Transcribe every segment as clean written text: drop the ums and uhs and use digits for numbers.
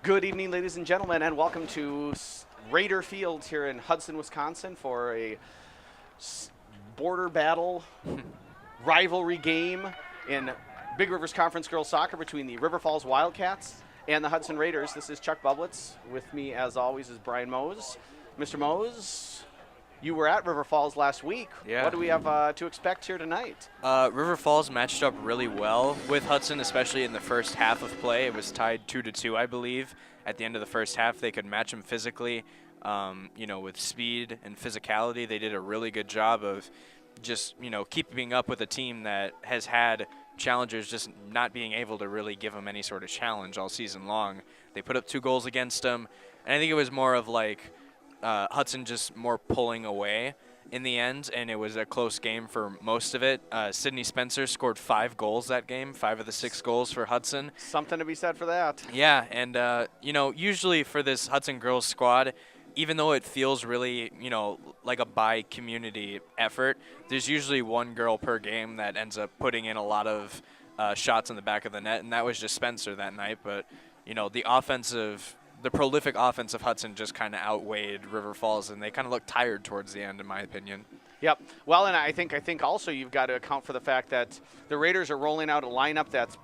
Good evening, ladies and gentlemen, and welcome to Raider Field here in Hudson, Wisconsin for a border battle rivalry game in Big Rivers Conference girls soccer between the River Falls Wildcats and the Hudson Raiders. This is Chuck Bublitz. With me, as always, is Brian Mose. Mr. Mose, you were at River Falls last week. Yeah. What do we have to expect here tonight? River Falls matched up really well with Hudson, especially in the first half of play. It was tied 2-2, I believe. At the end of the first half, they could match them physically, with speed and physicality. They did a really good job of just, keeping up with a team that has had challengers just not being able to really give them any sort of challenge all season long. They put up 2 goals against them, and I think it was more of like Hudson just more pulling away in the end, and it was a close game for most of it. Sydney Spencer scored 5 goals that game, 5 of the 6 goals for Hudson. Something to be said for that. Yeah, and, usually for this Hudson girls squad, even though it feels really, like a by-community effort, there's usually one girl per game that ends up putting in a lot of shots in the back of the net, and that was just Spencer that night. But, the prolific offense of Hudson just kind of outweighed River Falls, and they kind of looked tired towards the end, in my opinion. Yep. Well, and I think also you've got to account for the fact that the Raiders are rolling out a lineup that's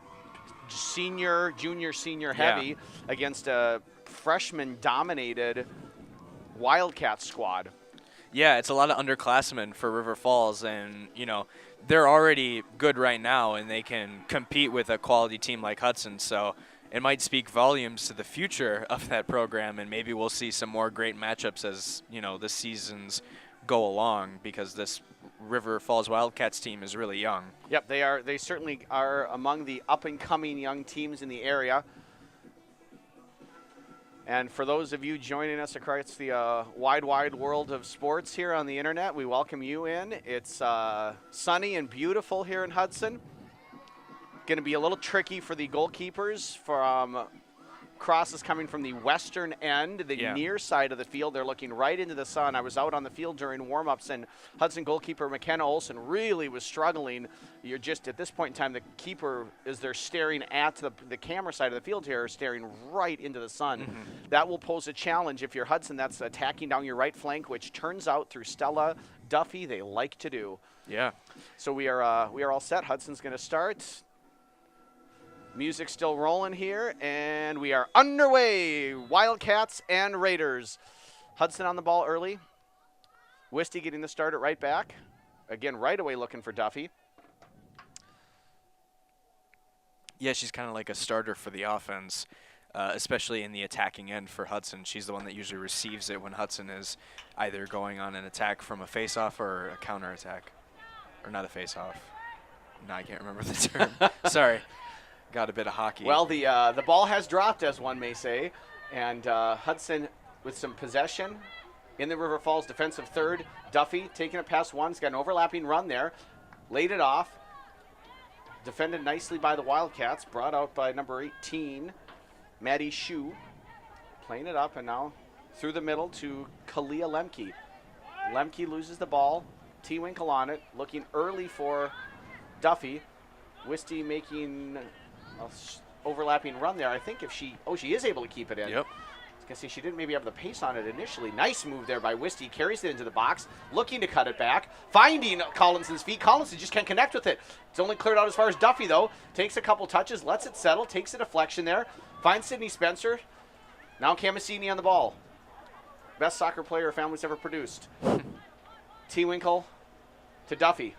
junior, senior heavy against a freshman-dominated Wildcat squad. Yeah, it's a lot of underclassmen for River Falls, and, they're already good right now, and they can compete with a quality team like Hudson, so it might speak volumes to the future of that program, and maybe we'll see some more great matchups as, the seasons go along, because this River Falls Wildcats team is really young. Yep, they are. They certainly are among the up-and-coming young teams in the area. And for those of you joining us across the wide world of sports here on the internet, we welcome you in. It's sunny and beautiful here in Hudson. Going to be a little tricky for the goalkeepers from crosses coming from the western end, the near side of the field. They're looking right into the sun. I was out on the field during warm-ups, and Hudson goalkeeper McKenna Olson really was struggling. You're just, at this point in time, the keeper, as they're staring at the camera side of the field here, staring right into the sun. Mm-hmm. That will pose a challenge if you're Hudson. That's attacking down your right flank, which turns out through Stella Duffy they like to do. Yeah. So we are all set. Hudson's going to start. Music still rolling here, and we are underway. Wildcats and Raiders. Hudson on the ball early. Wisty getting the start at right back. Again, right away looking for Duffy. Yeah, she's kind of like a starter for the offense, especially in the attacking end for Hudson. She's the one that usually receives it when Hudson is either going on an attack from a face-off or a counterattack. Or not a face-off. No, I can't remember the term. Sorry. Got a bit of hockey. Well, the ball has dropped, as one may say, and Hudson with some possession in the River Falls defensive third. Duffy taking it past one. He's got an overlapping run there. Laid it off. Defended nicely by the Wildcats. Brought out by number 18, Maddie Shue. Playing it up, and now through the middle to Kalia Lemke. Lemke loses the ball. T-Winkle on it. Looking early for Duffy. Wisty making overlapping run there. I think if she is able to keep it in. Yep. I was going to say she didn't maybe have the pace on it initially. Nice move there by Wisty. Carries it into the box, looking to cut it back. Finding Collinson's feet. Collinson just can't connect with it. It's only cleared out as far as Duffy, though. Takes a couple touches, lets it settle, takes a deflection there. Finds Sydney Spencer. Now Camasini on the ball. Best soccer player her family's ever produced. T-Winkle to Duffy.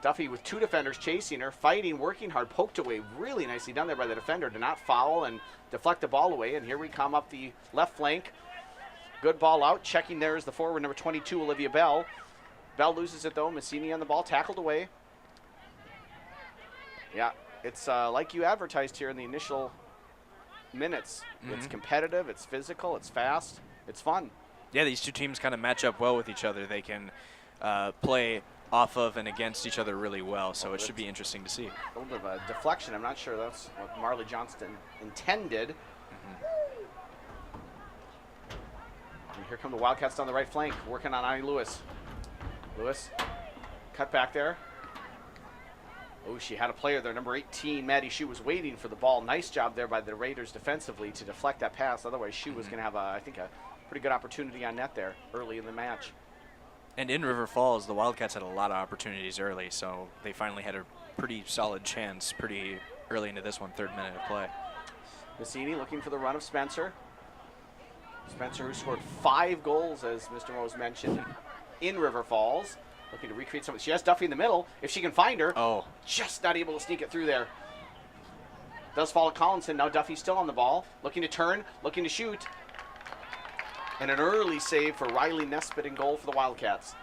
Duffy with 2 defenders chasing her, fighting, working hard, poked away. Really nicely done there by the defender to not foul and deflect the ball away. And here we come up the left flank. Good ball out. Checking there is the forward, number 22, Olivia Bell. Bell loses it, though. Massini on the ball, tackled away. Yeah, it's like you advertised here in the initial minutes. Mm-hmm. It's competitive, it's physical, it's fast, it's fun. Yeah, these two teams kind of match up well with each other. They can play off of and against each other really well, so it should be interesting to see. A little bit of a deflection. I'm not sure that's what Marley Johnston intended. Mm-hmm. And here come the Wildcats down the right flank, working on Annie Lewis. Lewis, cut back there. Oh, she had a player there. Number 18, Maddie Shue, was waiting for the ball. Nice job there by the Raiders defensively to deflect that pass. Otherwise, Shue was going to have, I think, a pretty good opportunity on net there early in the match. And in River Falls, the Wildcats had a lot of opportunities early, so they finally had a pretty solid chance pretty early into this one, 3rd minute of play. Massini looking for the run of Spencer. Spencer, who scored 5 goals, as Mr. Rose mentioned, in River Falls. Looking to recreate something. She has Duffy in the middle. If she can find her, just not able to sneak it through there. Does fall to Collinson. Now Duffy's still on the ball. Looking to turn, looking to shoot. And an early save for Riley Nesbitt in goal for the Wildcats.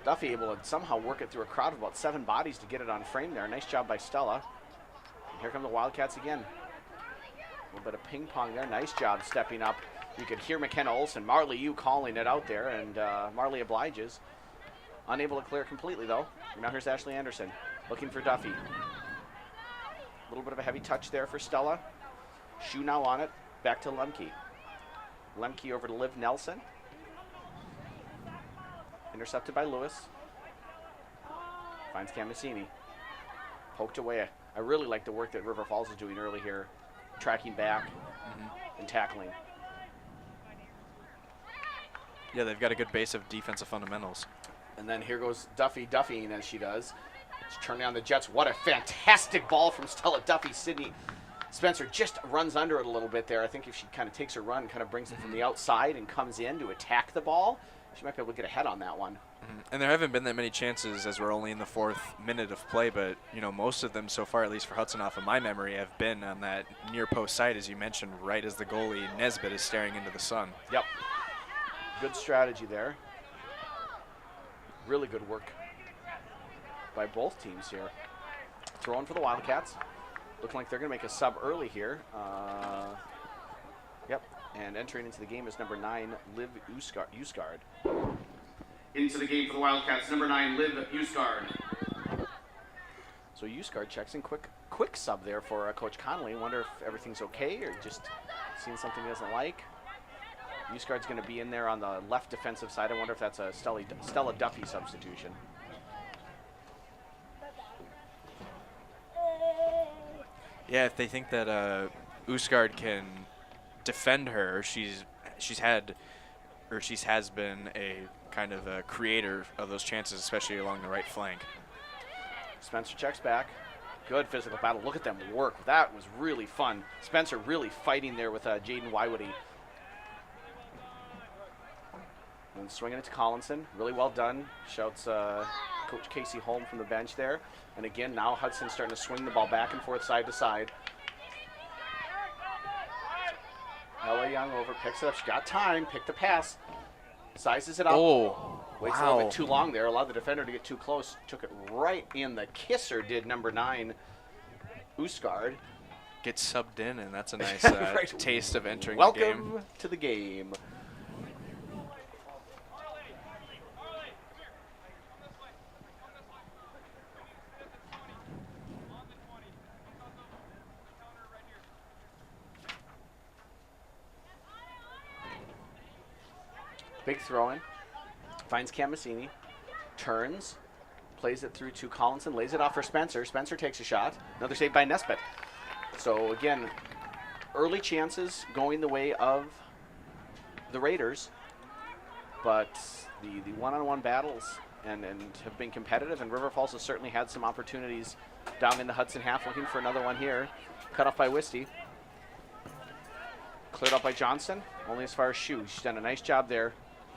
Duffy able to somehow work it through a crowd of about 7 bodies to get it on frame there. Nice job by Stella. And here come the Wildcats again. A little bit of ping pong there. Nice job stepping up. You could hear McKenna Olsen, Marley Yu calling it out there, and Marley obliges. Unable to clear completely, though. And now here's Ashley Anderson looking for Duffy. A little bit of a heavy touch there for Stella. Shue now on it. Back to Lemke. Lemke over to Liv Nelson. Intercepted by Lewis. Finds Camasini. Poked away. I really like the work that River Falls is doing early here. Tracking back and tackling. Yeah, they've got a good base of defensive fundamentals. And then here goes Duffy Duffying as she does. She's turning on the Jets. What a fantastic ball from Stella Duffy. Sydney Spencer just runs under it a little bit there. I think if she kind of takes her run, kind of brings it from the outside and comes in to attack the ball, she might be able to get ahead on that one. And there haven't been that many chances as we're only in the 4th minute of play, but you know, most of them so far, at least for Hudson off of my memory, have been on that near post side, as you mentioned, right as the goalie Nesbitt is staring into the sun. Yep. Good strategy there. Really good work by both teams here. Throwing for the Wildcats. Looking like they're going to make a sub early here. Yep. And entering into the game is number 9, Liv Usgard. Into the game for the Wildcats, number 9, Liv Usgard. So Usgard checks in. Quick sub there for Coach Connolly. Wonder if everything's okay or just seeing something he doesn't like. Usgard's going to be in there on the left defensive side. I wonder if that's a Stella Duffy substitution. Yeah, if they think that Usgard can defend her, she has been a kind of a creator of those chances, especially along the right flank. Spencer checks back. Good physical battle. Look at them work. That was really fun. Spencer really fighting there with Jaden Wywoody. And swinging it to Collinson. Really well done. Shouts Coach Casey Holm from the bench there. And again, now Hudson starting to swing the ball back and forth, side to side. Ella Young over, picks it up. She got time. Picked the pass. Sizes it up. Oh, Waits a little bit too long there. Allowed the defender to get too close. Took it right in the kisser, did number 9, Usgard. Gets subbed in, and that's a nice right. taste of entering Welcome the game. to the game. Big throw in. Finds Camasini. Turns. Plays it through to Collinson. Lays it off for Spencer. Spencer takes a shot. Another save by Nesbitt. So again, early chances going the way of the Raiders. But the one-on-one battles and have been competitive. And River Falls has certainly had some opportunities down in the Hudson half. Looking for another one here. Cut off by Wisty. Cleared up by Johnson. Only as far as Shue. She's done a nice job there.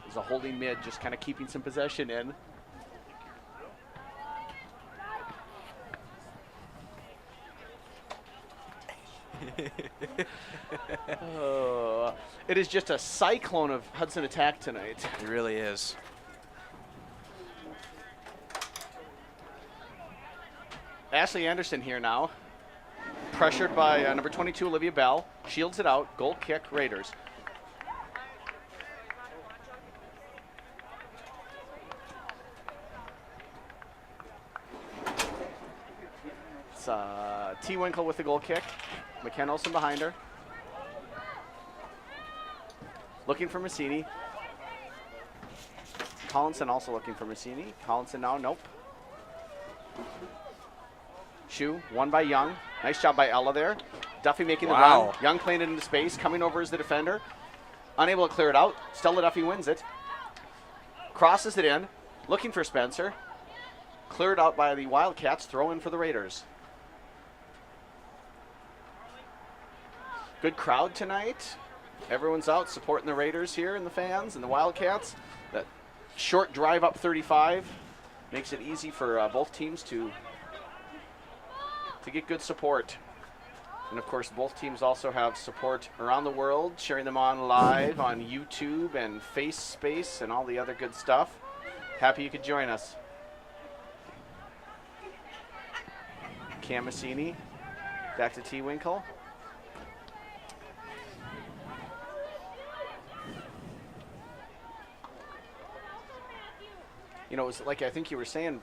As a holding mid, just kind of keeping some possession in. It is just a cyclone of Hudson attack tonight. It really is. Ashley Anderson here now. Pressured by number 22, Olivia Bell. Shields it out. Goal kick, Raiders. It's T. Winkle with the goal kick. McKenna Olsen behind her. Looking for Massini. Collinson also looking for Massini. Collinson now, nope. Shu, won by Young. Nice job by Ella there. Duffy making the Wow. run. Young playing it into space, coming over as the defender. Unable to clear it out. Stella Duffy wins it. Crosses it in, looking for Spencer. Cleared out by the Wildcats, throw in for the Raiders. Good crowd tonight. Everyone's out supporting the Raiders here and the fans and the Wildcats. That short drive up 35 makes it easy for both teams to get good support. And of course, both teams also have support around the world, sharing them on live on YouTube and FaceSpace and all the other good stuff. Happy you could join us. Cam Massini, back to T. Winkle. You know, it was like I think you were saying,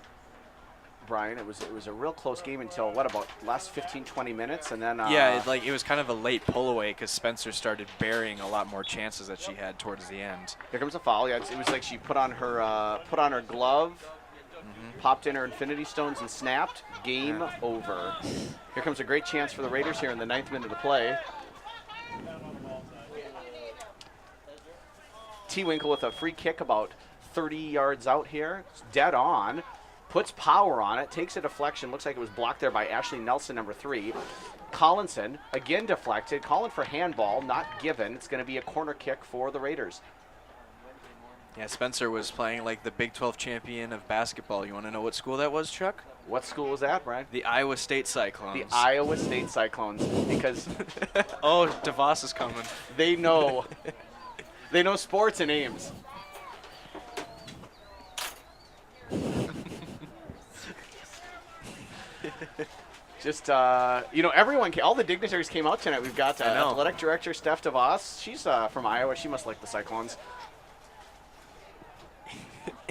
Brian, it was a real close game until, what, about last 15, 20 minutes? And then Yeah, it was kind of a late pull away because Spencer started burying a lot more chances that she had towards the end. Here comes a foul. Yeah, it was like she put on her glove, popped in her Infinity Stones and snapped. Game over. Here comes a great chance for the Raiders here in the 9th minute of play. T. Winkle with a free kick about 30 yards out here. It's dead on. Puts power on it. Takes a deflection. Looks like it was blocked there by Ashley Nelson, number 3. Collinson, again deflected. Calling for handball. Not given. It's going to be a corner kick for the Raiders. Yeah, Spencer was playing like the Big 12 champion of basketball. You want to know what school that was, Chuck? What school was that, Brian? The Iowa State Cyclones. The Iowa State Cyclones. Because oh, DeVos is coming. they know sports and Ames. Just, everyone, all the dignitaries came out tonight. We've got athletic director Steph DeVos. She's from Iowa. She must like the Cyclones.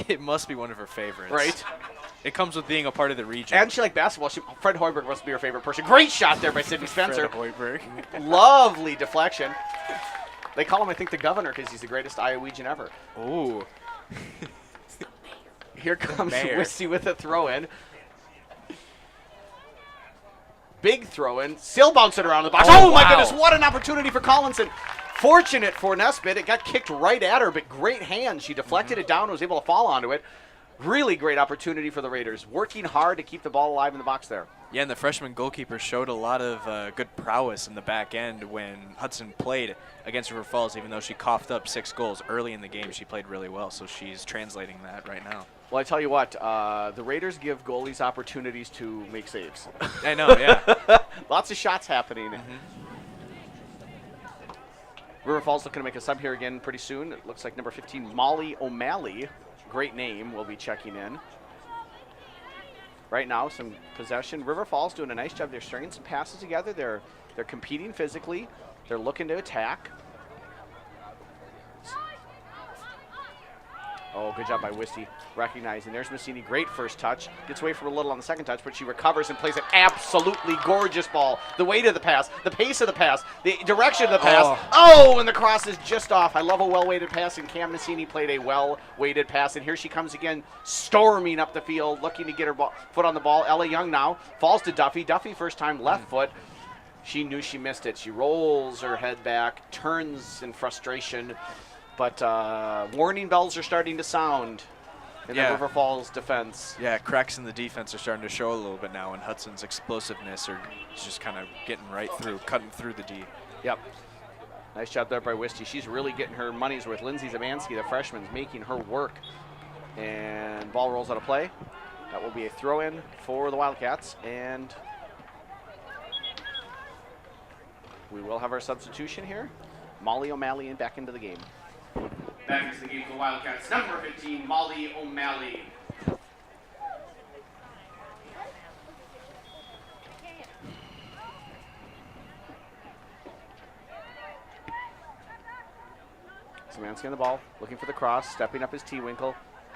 It must be one of her favorites. Right. It comes with being a part of the region. And she liked basketball. Fred Hoiberg must be her favorite person. Great shot there by Sydney Spencer. Fred Hoiberg. Lovely deflection. They call him, I think, the governor because he's the greatest Iowegian ever. Ooh. Here comes Wisty with a throw-in. Big throw-in. Still bouncing around the box. Oh, my goodness. What an opportunity for Collinson. Fortunate for Nesbitt. It got kicked right at her, but great hands. She deflected it down, was able to fall onto it. Really great opportunity for the Raiders. Working hard to keep the ball alive in the box there. Yeah, and the freshman goalkeeper showed a lot of good prowess in the back end when Hudson played against River Falls. Even though she coughed up 6 goals early in the game, she played really well, so she's translating that right now. Well, I tell you what, the Raiders give goalies opportunities to make saves. I know, yeah. Lots of shots happening. River Falls looking to make a sub here again pretty soon. It looks like number 15, Molly O'Malley, great name, will be checking in. Right now, some possession. River Falls doing a nice job. They're stringing some passes together. They're competing physically. They're looking to attack. Oh, good job by Wisty recognizing. There's Massini, great first touch. Gets away from a little on the second touch, but she recovers and plays an absolutely gorgeous ball. The weight of the pass, the pace of the pass, the direction of the pass. Oh, and the cross is just off. I love a well-weighted pass, and Cam Massini played a well-weighted pass. And here she comes again, storming up the field, looking to get her foot on the ball. Ella Young now falls to Duffy. Duffy first time left foot. She knew she missed it. She rolls her head back, turns in frustration. But warning bells are starting to sound in the River Falls defense. Yeah, cracks in the defense are starting to show a little bit now, and Hudson's explosiveness are just kind of getting right through, cutting through the D. Yep. Nice job there by Wisty. She's really getting her money's worth. Lindsay Zamansky, the freshman, is making her work. And ball rolls out of play. That will be a throw-in for the Wildcats. And we will have our substitution here. Molly O'Malley back into the game. Back into the game for the Wildcats. Number 15, Molly O'Malley. Szymanski on the ball, looking for the cross, stepping up his T-Winkle.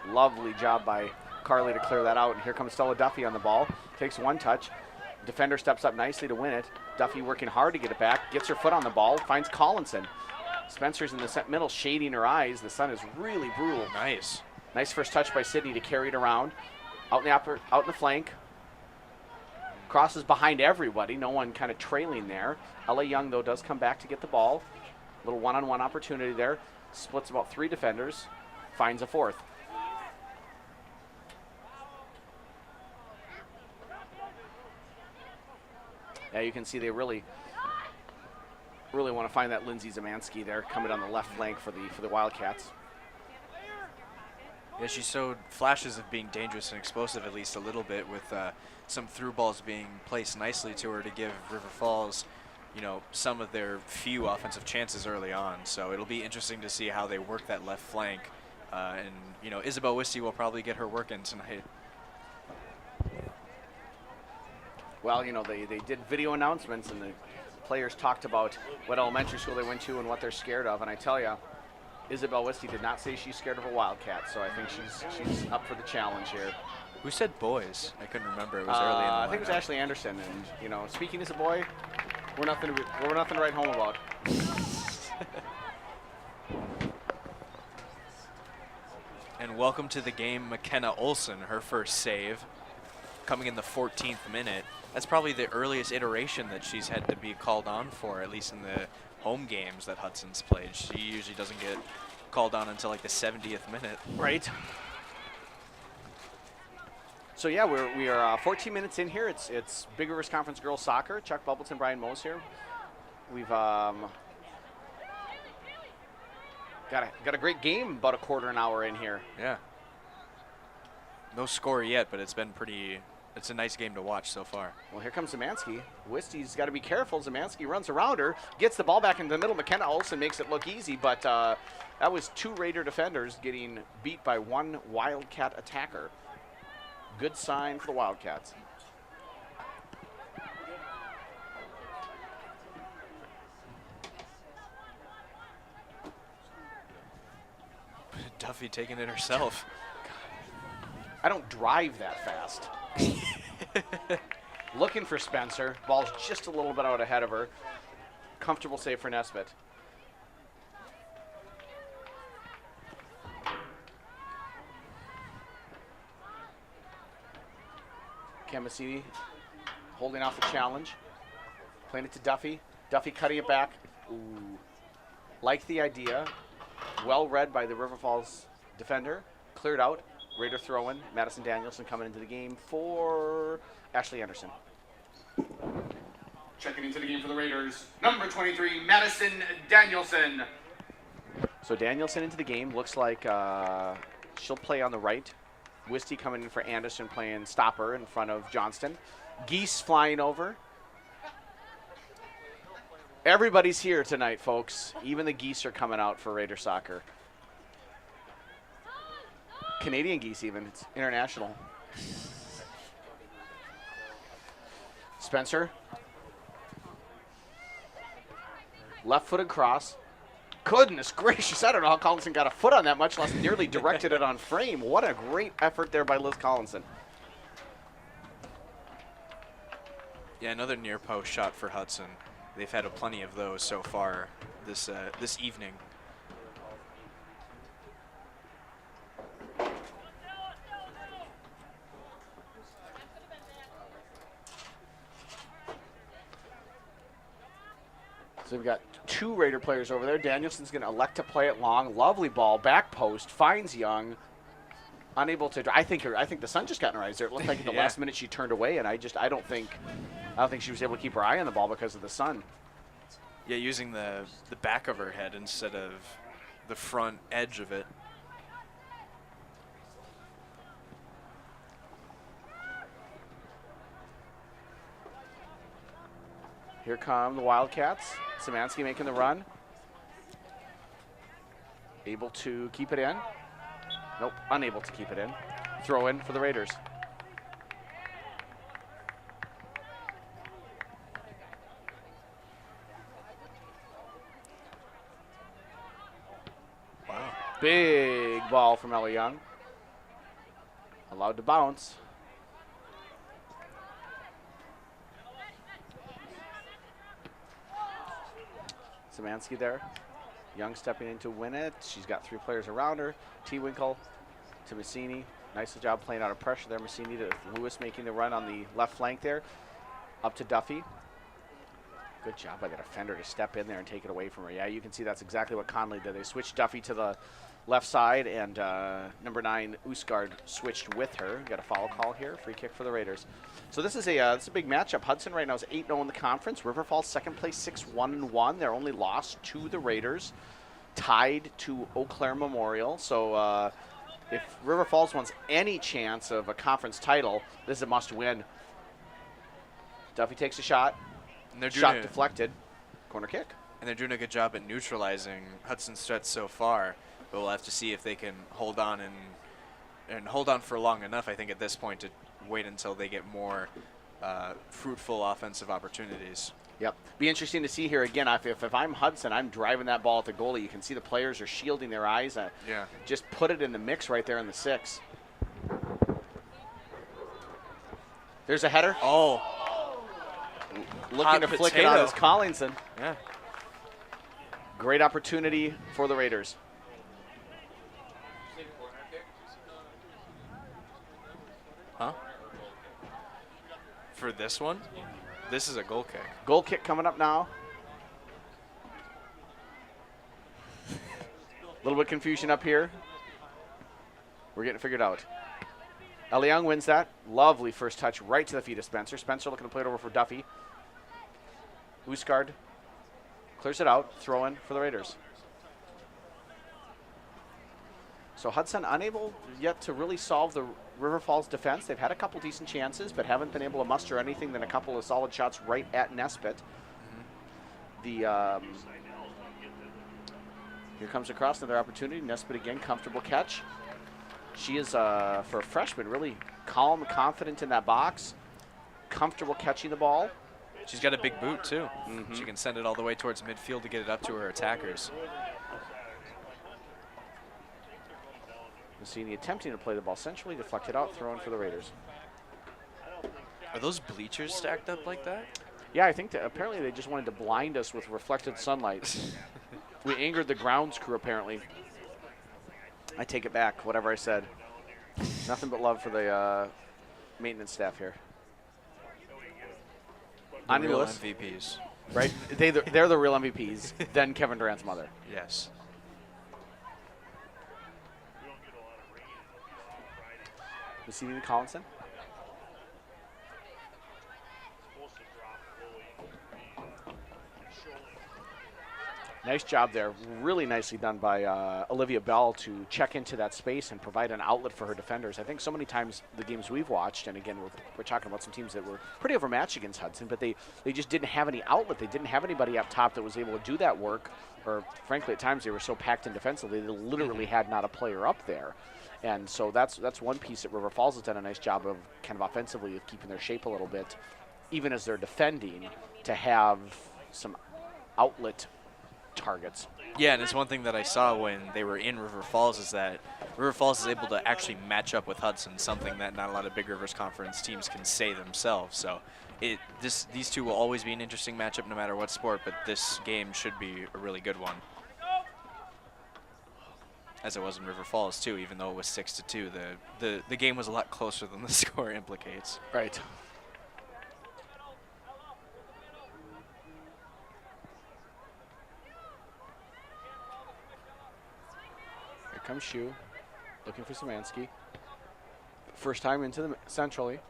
Lovely job by Carly to clear that out. And here comes Stella Duffy on the ball. Takes one touch. Defender steps up nicely to win it. Duffy working hard to get it back. Gets her foot on the ball. Finds Collinson. Spencer's in the middle, shading her eyes. The sun is really brutal. Nice. Nice first touch by Sydney to carry it around. Out in the flank. Crosses behind everybody. No one kind of trailing there. Ella Young, though, does come back to get the ball. Little one-on-one opportunity there. Splits about 3 defenders. Finds a 4th. Yeah, you can see they really want to find that Lindsay Zemansky there coming on the left flank for the Wildcats. Yeah, she showed flashes of being dangerous and explosive at least a little bit with some through balls being placed nicely to her to give River Falls, you know, some of their few offensive chances early on. So it'll be interesting to see how they work that left flank. And, you know, Isabel Wisty will probably get her work in tonight. Well, you know, they did video announcements and the players talked about what elementary school they went to and what they're scared of. And I tell you, Isabel Wisty did not say she's scared of a Wildcat, so I think she's up for the challenge here. Who said boys? I couldn't remember. It was early in the lineup. I think it was Ashley Anderson. And, you know, speaking as a boy, we're nothing to write home about. And welcome to the game, McKenna Olson, her first save, coming in the 14th minute. That's probably the earliest iteration that she's had to be called on for, at least in the home games that Hudson's played. She usually doesn't get called on until like the 70th minute. Right. So yeah, we are 14 minutes in here. It's Big Rivers Conference Girls Soccer. Chuck Bubbleton, Brian Mose here. We've got a great game about a quarter an hour in here. Yeah. No score yet, but it's a nice game to watch so far. Well, here comes Zemansky. Wisty's got to be careful. Zemansky runs around her, gets the ball back into the middle. McKenna Olson makes it look easy, but that was 2 Raider defenders getting beat by 1 Wildcat attacker. Good sign for the Wildcats. Duffy taking it herself. I don't drive that fast. Looking for Spencer. Ball's just a little bit out ahead of her. Comfortable save for Nesbitt. Camasini holding off the challenge. Playing it to Duffy. Duffy cutting it back. Ooh. Like the idea. Well read by the River Falls defender. Cleared out. Raider throw-in. Madison Danielson coming into the game for Ashley Anderson. Checking into the game for the Raiders, number 23, Madison Danielson. So Danielson into the game. Looks like she'll play on the right. Wisty coming in for Anderson, playing stopper in front of Johnston. Geese flying over. Everybody's here tonight, folks. Even the geese are coming out for Raider soccer. Canadian geese even. It's international. Spencer. Left-footed cross. Goodness gracious. I don't know how Collinson got a foot on that, much less nearly directed it on frame. What a great effort there by Liz Collinson. Yeah, another near post shot for Hudson. They've had plenty of those so far this evening. So we've got 2 Raider players over there. Danielson's going to elect to play it long. Lovely ball, back post, finds Young. Unable to. I think the sun just got in her eyes there. It looked like at the last minute she turned away, and I don't think she was able to keep her eye on the ball because of the sun. Yeah, using the back of her head instead of the front edge of it. Here come the Wildcats. Szymanski making the run. Able to keep it in. Nope, unable to keep it in. Throw in for the Raiders. Wow. Big ball from Ella Young. Allowed to bounce. Szymanski there. Young stepping in to win it. She's got 3 players around her. T-Winkle to Massini. Nice job playing out of pressure there. Massini to Lewis making the run on the left flank there. Up to Duffy. Good job by the defender to step in there and take it away from her. Yeah, you can see that's exactly what Conley did. They switched Duffy to the left side, and number 9, Usgard, switched with her. Got a foul call here. Free kick for the Raiders. So this is a big matchup. Hudson right now is 8-0 in the conference. River Falls second place, 6-1-1. They're only lost to the Raiders, tied to Eau Claire Memorial. So if River Falls wants any chance of a conference title, this is a must-win. Duffy takes a shot. And they're Shot deflected. Corner kick. And they're doing a good job at neutralizing Hudson's threats so far. But we'll have to see if they can hold on and hold on for long enough, I think, at this point to wait until they get more fruitful offensive opportunities. Yep. Be interesting to see here again. If I'm Hudson, I'm driving that ball at the goalie. You can see the players are shielding their eyes. Yeah. Just put it in the mix right there in the 6. There's a header. Oh. Looking to flick it on is Collinson. Yeah. Great opportunity for the Raiders. Huh? For this one? This is a goal kick. Goal kick coming up now. A little bit of confusion up here. We're getting it figured out. Eliang wins that. Lovely first touch right to the feet of Spencer. Spencer looking to play it over for Duffy. Usgard clears it out. Throw in for the Raiders. So Hudson unable yet to really solve the River Falls defense. They've had a couple decent chances, but haven't been able to muster anything than a couple of solid shots right at Nesbitt. Here comes across another opportunity. Nesbitt again, comfortable catch. She is, for a freshman, really calm, confident in that box. Comfortable catching the ball. She's got a big boot, too. She can send it all the way towards midfield to get it up to her attackers. Massini attempting to play the ball centrally, deflected out, throw in for the Raiders. Are those bleachers stacked up like that? Yeah, I think that apparently they just wanted to blind us with reflected sunlight. We angered the grounds crew, apparently. I take it back, whatever I said. Nothing but love for the maintenance staff here. The Ani real Lewis, MVPs. right? They're the real MVPs, then Kevin Durant's mother. Yes. Massini to Collinson. Nice job there. Really nicely done by Olivia Bell to check into that space and provide an outlet for her defenders. I think so many times the games we've watched, and again, we're talking about some teams that were pretty overmatched against Hudson, but they just didn't have any outlet. They didn't have anybody up top that was able to do that work, or frankly, at times they were so packed in defensively, they literally had not a player up there. And so that's one piece that River Falls has done a nice job of kind of offensively of keeping their shape a little bit, even as they're defending, to have some outlet targets. Yeah, and it's one thing that I saw when they were in River Falls is that River Falls is able to actually match up with Hudson, something that not a lot of Big Rivers Conference teams can say themselves. So these two will always be an interesting matchup no matter what sport, but this game should be a really good one. As it was in River Falls too, even though it was 6-2, the game was a lot closer than the score implicates. Right. Here comes Shu, looking for Szymanski. First time into the centrally.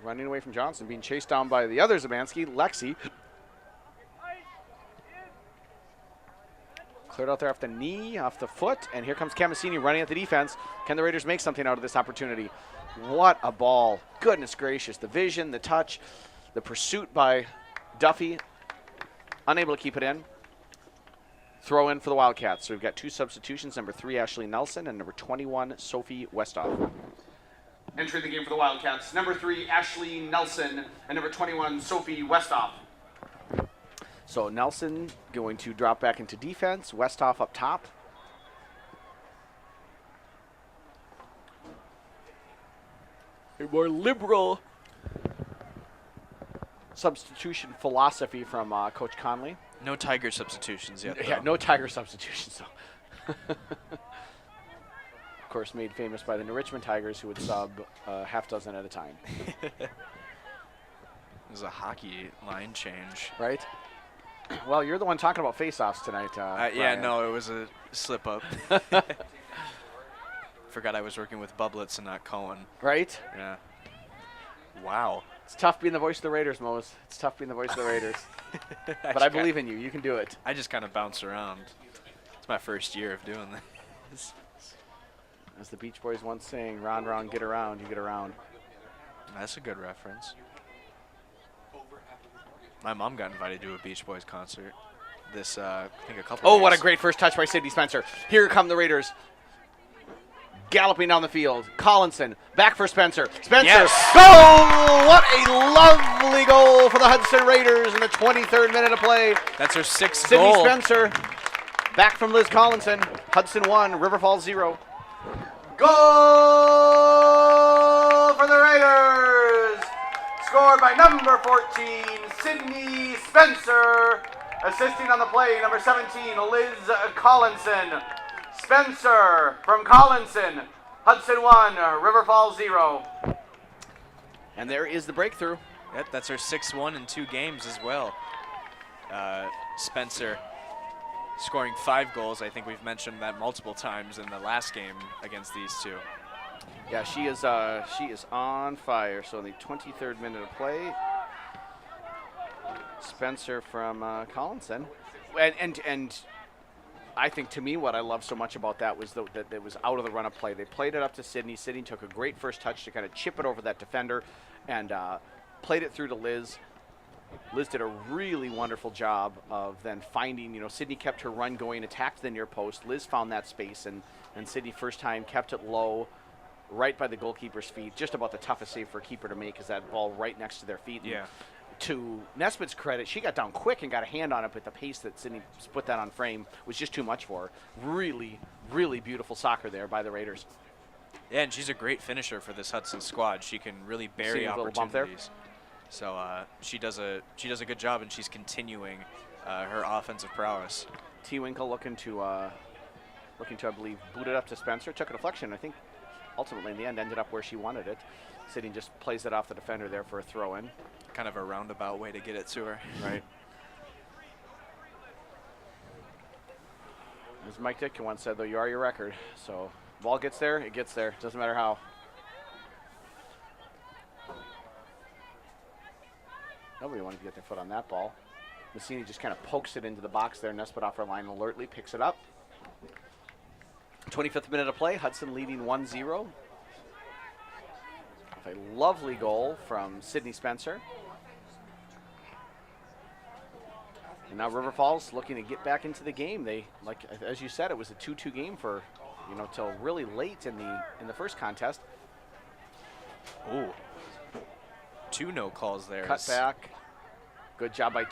Running away from Johnson, being chased down by the other Szymanski, Lexi. Cleared out there off the knee, off the foot, and here comes Camasini running at the defense. Can the Raiders make something out of this opportunity? What a ball. Goodness gracious. The vision, the touch, the pursuit by Duffy. Unable to keep it in. Throw in for the Wildcats. So we've got two substitutions, number 3, Ashley Nelson, and number 21, Sophie Westhoff. Entering the game for the Wildcats, number 3, Ashley Nelson, and number 21, Sophie Westhoff. So Nelson going to drop back into defense. Westhoff up top. A more liberal substitution philosophy from Coach Conley. No Tiger substitutions yet, though. Yeah, no Tiger substitutions. So. Of course, made famous by the New Richmond Tigers, who would sub half dozen at a time. There's a hockey line change. Right? Well, you're the one talking about face-offs tonight. Yeah, Brian. no, it was a slip-up. Forgot I was working with Bublitz and not Cohen. Right? Yeah. Wow. It's tough being the voice of the Raiders, Mose. It's tough being the voice of the Raiders. But I believe in you. You can do it. I just kind of bounce around. It's my first year of doing this. As the Beach Boys once saying, round, round, get around, you get around. That's a good reference. My mom got invited to a Beach Boys concert this, I think a couple Oh, days. what a great first touch by Sydney Spencer. Here come the Raiders. Galloping down the field. Collinson, back for Spencer. Spencer, Yes. goal! What a lovely goal for the Hudson Raiders in the 23rd minute of play. That's her 6th Sydney goal. Spencer, back from Liz Collinson. Hudson 1, River Falls 0. Goal for the Raiders! Scored by number 14, Sydney Spencer. Assisting on the play, number 17, Liz Collinson. Spencer from Collinson. Hudson 1, River Falls 0. And there is the breakthrough. Yep, that's her 6-1 in 2 games as well. Spencer scoring 5 goals. I think we've mentioned that multiple times in the last game against these two. Yeah, she is on fire. So in the 23rd minute of play, Spencer from Collinson, and I think to me what I love so much about that was that it was out of the run-up play. They played it up to Sydney. Sydney took a great first touch to kind of chip it over that defender, and played it through to Liz. Liz did a really wonderful job of then finding, Sydney kept her run going, attacked the near post. Liz found that space, and Sydney first time kept it low, right by the goalkeeper's feet. Just about the toughest save for a keeper to make is that ball right next to their feet. Yeah. To Nesbitt's credit, she got down quick and got a hand on it, but the pace that Sydney put that on frame was just too much for her. Really, really beautiful soccer there by the Raiders. Yeah, and she's a great finisher for this Hudson squad. She can really bury See a little bump there? opportunities. So she does a good job, and she's continuing her offensive prowess. T. Winkle looking to I believe boot it up to Spencer. Took a deflection. I think ultimately in the end ended up where she wanted it. Sydney just plays it off the defender there for a throw in. Kind of a roundabout way to get it to her. Right. As Mike Ditka once said, though, you are your record. So ball gets there, it gets there. Doesn't matter how. Nobody wanted to get their foot on that ball. Massini just kind of pokes it into the box there. Nesbitt off our line alertly picks it up. 25th minute of play. Hudson leading 1-0. A lovely goal from Sydney Spencer. And now River Falls looking to get back into the game. They, like as you said, it was a 2-2 game for, till really late in the first contest. Ooh. 2 no calls there. Cut back. Good job by,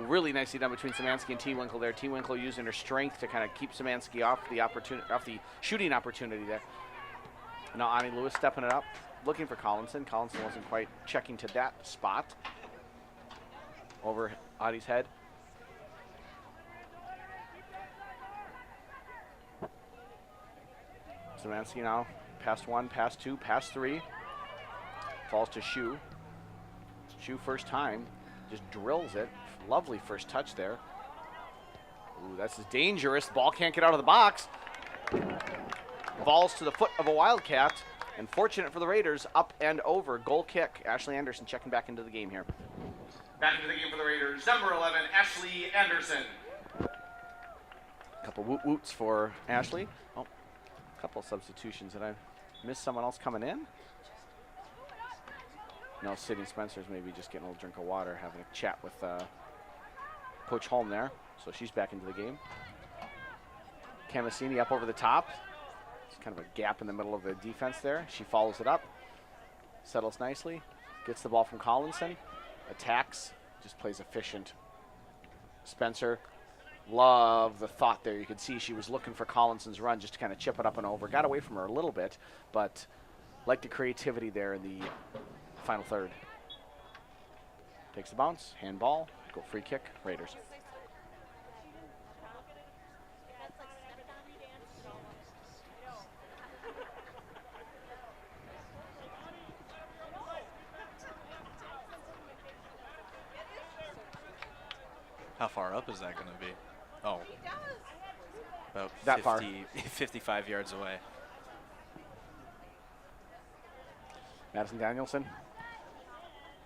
really nicely done between Szymanski and T. Winkle there. T. Winkle using her strength to kind of keep Szymanski off the shooting opportunity there. Now Ani Lewis stepping it up, looking for Collinson. Collinson wasn't quite checking to that spot. Over Adi's head. Szymanski now, past 1, past 2, past 3. Falls to Shu. Shu first time, just drills it. Lovely first touch there. Ooh, that's dangerous. Ball can't get out of the box. Falls to the foot of a Wildcat. And fortunate for the Raiders, up and over. Goal kick. Ashley Anderson checking back into the game here. Back into the game for the Raiders. Number 11, Ashley Anderson. A couple woot-woots for Ashley. Oh, a couple substitutions. Did I miss someone else coming in? No, Sydney Spencer's maybe just getting a little drink of water, having a chat with Coach Holm there. So she's back into the game. Camasini up over the top. It's kind of a gap in the middle of the defense there. She follows it up, settles nicely, gets the ball from Collinson, attacks, just plays efficient. Spencer, love the thought there. You could see she was looking for Collinson's run just to kind of chip it up and over. Got away from her a little bit, but like the creativity there in the final third. Takes the bounce, handball, go free kick, Raiders. How far up is that going to be? Oh, about That far. 55 yards away. Madison Danielson.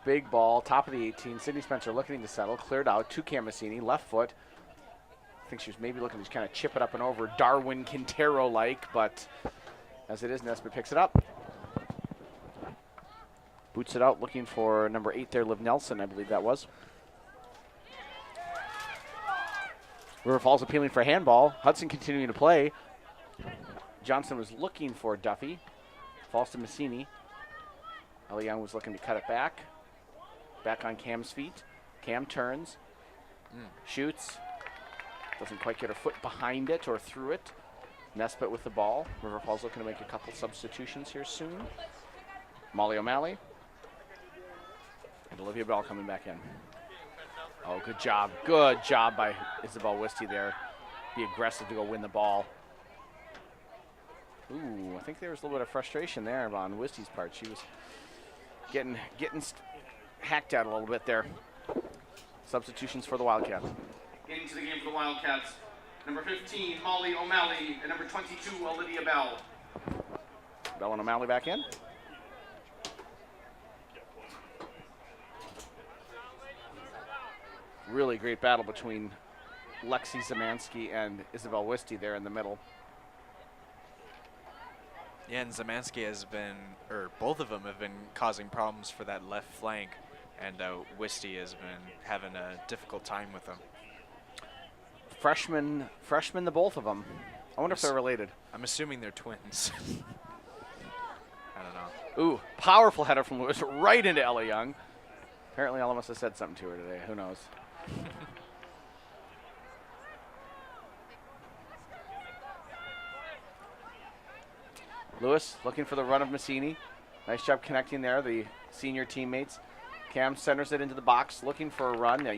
Big ball, top of the 18. Sydney Spencer looking to settle, cleared out to Camasini, left foot. I think she was maybe looking to kind of chip it up and over Darwin Quintero-like, but as it is, Nesbitt picks it up. Boots it out, looking for number 8 there, Liv Nelson, I believe that was. River Falls appealing for handball. Hudson continuing to play. Johnson was looking for Duffy. Falls to Massini. Ellie Young was looking to cut it back. Back on Cam's feet. Cam turns. Shoots. Doesn't quite get her foot behind it or through it. Nesbitt with the ball. River Falls looking to make a couple substitutions here soon. Molly O'Malley. And Olivia Bell coming back in. Oh, good job. Good job by Isabel Wisty there. Be aggressive to go win the ball. Ooh, I think there was a little bit of frustration there on Wisty's part. She was getting hacked at a little bit there. Substitutions for the Wildcats. Getting to the game for the Wildcats. Number 15, Molly O'Malley, and number 22, Olivia Bell. Bell and O'Malley back in. Really great battle between Lexi Zamansky and Isabel Wisty there in the middle. Yeah, and Zamansky has been, or both of them have been causing problems for that left flank, and Wisty has been having a difficult time with them. Freshmen, the both of them. I wonder if they're related. I'm assuming they're twins. I don't know. Ooh, powerful header from Lewis right into Ella Young. Apparently Ella must have said something to her today. Who knows? Lewis looking for the run of Massini. Nice job connecting there, the senior teammates. Cam centers it into the box, looking for a run. Now,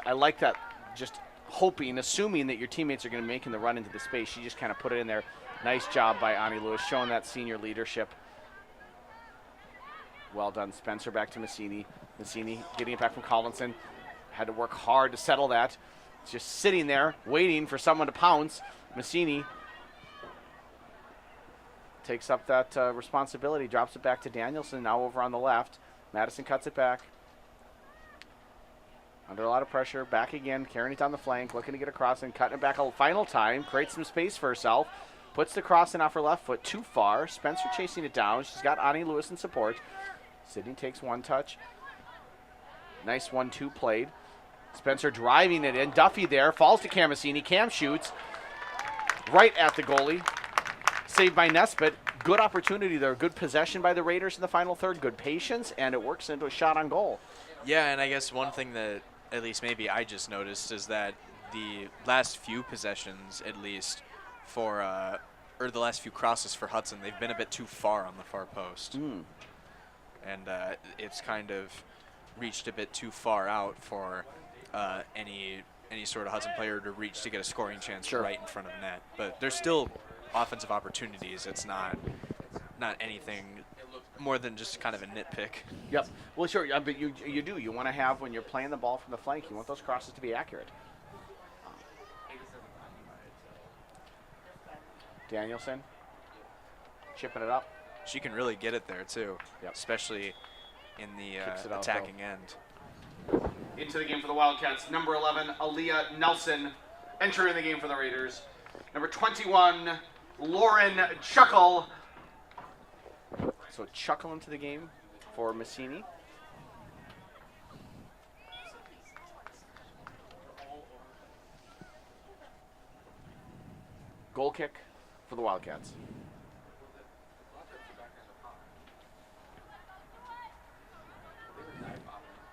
I like that, just hoping, assuming that your teammates are going to make the run into the space. She just kind of put it in there. Nice job by Ani Lewis, showing that senior leadership. Well done, Spencer, back to Massini. Massini getting it back from Collinson. Had to work hard to settle that. It's just sitting there, waiting for someone to pounce. Massini takes up that responsibility, drops it back to Danielson, now over on the left. Madison cuts it back. Under a lot of pressure, back again, carrying it down the flank, looking to get across and cutting it back a final time. Creates some space for herself. Puts the cross in off her left foot, too far. Spencer chasing it down. She's got Ani Lewis in support. Sydney takes one touch. Nice 1-2 played. Spencer driving it in. Duffy there, falls to Camasini. Cam shoots right at the goalie. Saved by Nesbitt. Good opportunity there. Good possession by the Raiders in the final third. Good patience, and it works into a shot on goal. Yeah, and I guess one thing that at least maybe I just noticed is that the last few possessions, at least, for or the last few crosses for Hudson, they've been a bit too far on the far post. And it's kind of reached a bit too far out for any sort of Hudson player to reach to get a scoring chance right in front of net. But there's still offensive opportunities. It's not anything more than just kind of a nitpick. Yep. Well, sure, but you do. You want to have, when you're playing the ball from the flank, you want those crosses to be accurate. Danielson chipping it up. She can really get it there, too, especially in the attacking end. Into the game for the Wildcats, number 11, Aaliyah Nelson, entering the game for the Raiders. Number 21, Lauren Chuckle. So Chuckle into the game for Massini. Goal kick for the Wildcats.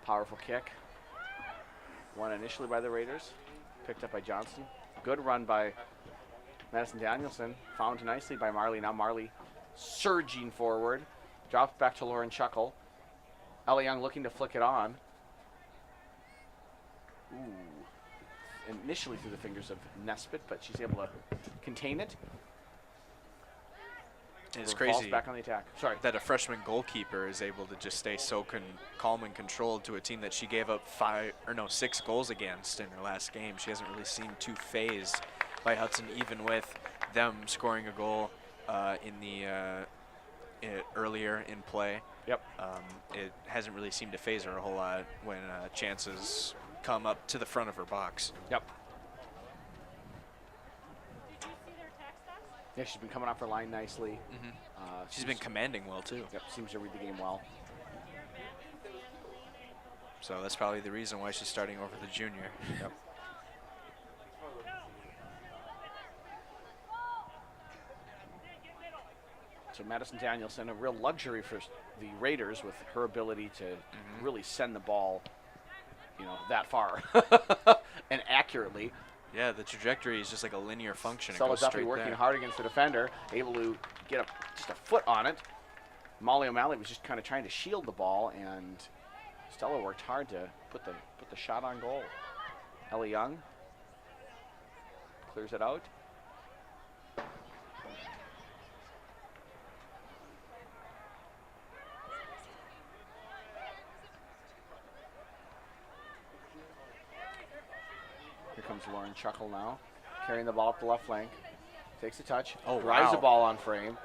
Powerful kick. Won initially by the Raiders. Picked up by Johnson. Good run by Madison Danielson. Found nicely by Marley. Now Marley surging forward. Drops back to Lauren Chuckle. Ella Young looking to flick it on. Ooh. Initially through the fingers of Nesbitt, but she's able to contain it. It's River Falls crazy back on the attack. Sorry. that a freshman goalkeeper is able to just stay so calm and controlled to a team that she gave up 6 goals against in her last game. She hasn't really seemed too phased by Hudson, even with them scoring a goal earlier in play. Yep. It hasn't really seemed to phase her a whole lot when chances come up to the front of her box. Yep. Yeah, she's been coming off her line nicely. She's been commanding well, too. Yep, seems to read the game well. So that's probably the reason why she's starting over the junior. Yep. So Madison Danielson, a real luxury for the Raiders with her ability to really send the ball, that far and accurately. Yeah, the trajectory is just like a linear function. It Stella goes Duffy straight working there. hard against the defender, able to get just a foot on it. Molly O'Malley was just kind of trying to shield the ball, and Stella worked hard to put the shot on goal. Ellie Young clears it out. Here comes Lauren Chuckle now, carrying the ball up the left flank. Takes a touch, drives the ball on frame.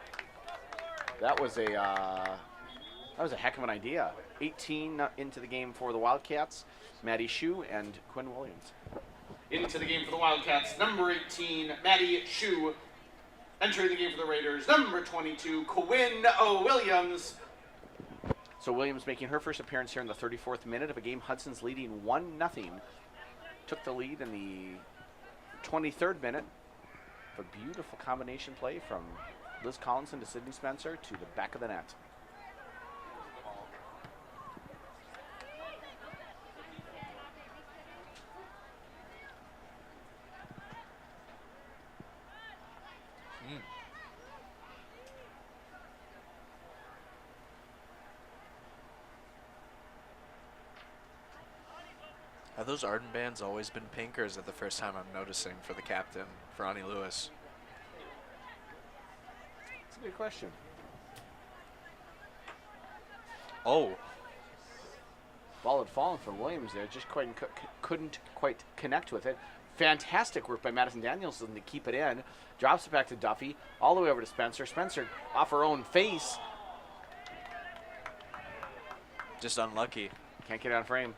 That was a heck of an idea. 18 into the game for the Wildcats. Maddie Shue and Quinn Williams. Into the game for the Wildcats, number 18, Maddie Shue. Entering the game for the Raiders, number 22, Quinn Williams. So Williams making her first appearance here in the 34th minute of a game Hudson's leading 1-0. Took the lead in the 23rd minute. A beautiful combination play from Liz Collinson to Sydney Spencer to the back of the net. Have those Arden bands always been pink, or is it the first time I'm noticing for the captain, for Ani Lewis? That's a good question. Oh. Ball had fallen from Williams there, just couldn't quite connect with it. Fantastic work by Madison Danielson to keep it in. Drops it back to Duffy, all the way over to Spencer. Spencer off her own face. Just unlucky. Can't get it on frame.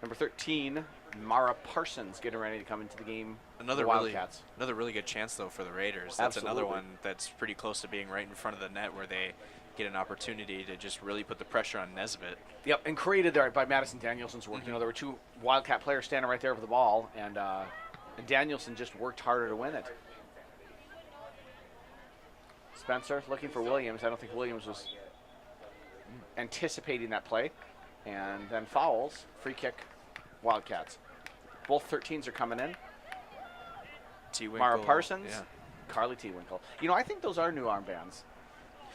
Number 13, Mara Parsons getting ready to come into the game. Another Wildcats. another really good chance though for the Raiders. That's another Absolutely. one that's pretty close to being right in front of the net, where they get an opportunity to just really put the pressure on Nesbitt. Yep, and created there by Madison Danielson's work. There were two Wildcat players standing right there with the ball, and Danielson just worked harder to win it. Spencer looking for Williams. I don't think Williams was anticipating that play. And then fouls, free kick, Wildcats. Both 13s are coming in. Mara Parsons, Yeah. Carly T. Winkle. I think those are new armbands.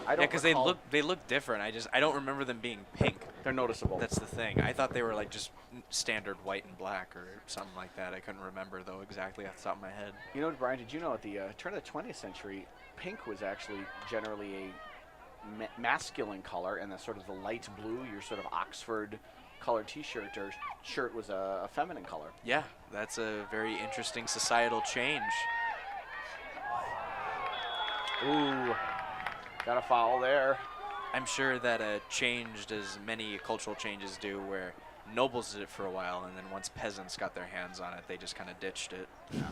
Yeah, because they look different. I don't remember them being pink. They're noticeable. That's the thing. I thought they were like just standard white and black or something like that. I couldn't remember though exactly off the top of my head. Brian, did you know at the turn of the 20th century, pink was actually generally a masculine color, and the sort of the light blue, your sort of Oxford colored T-shirt or shirt, was a feminine color. Yeah, that's a very interesting societal change. Ooh, got a foul there. I'm sure that changed as many cultural changes do, where nobles did it for a while, and then once peasants got their hands on it, they just kind of ditched it. Yeah.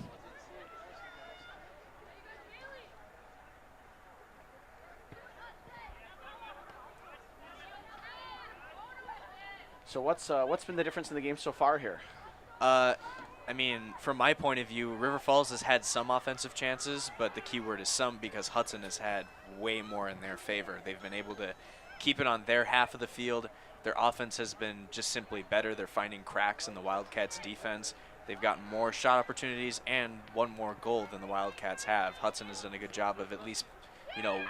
So what's been the difference in the game so far here? I mean, from my point of view, River Falls has had some offensive chances, but the key word is some, because Hudson has had way more in their favor. They've been able to keep it on their half of the field. Their offense has been just simply better. They're finding cracks in the Wildcats' defense. They've gotten more shot opportunities and one more goal than the Wildcats have. Hudson has done a good job of at least,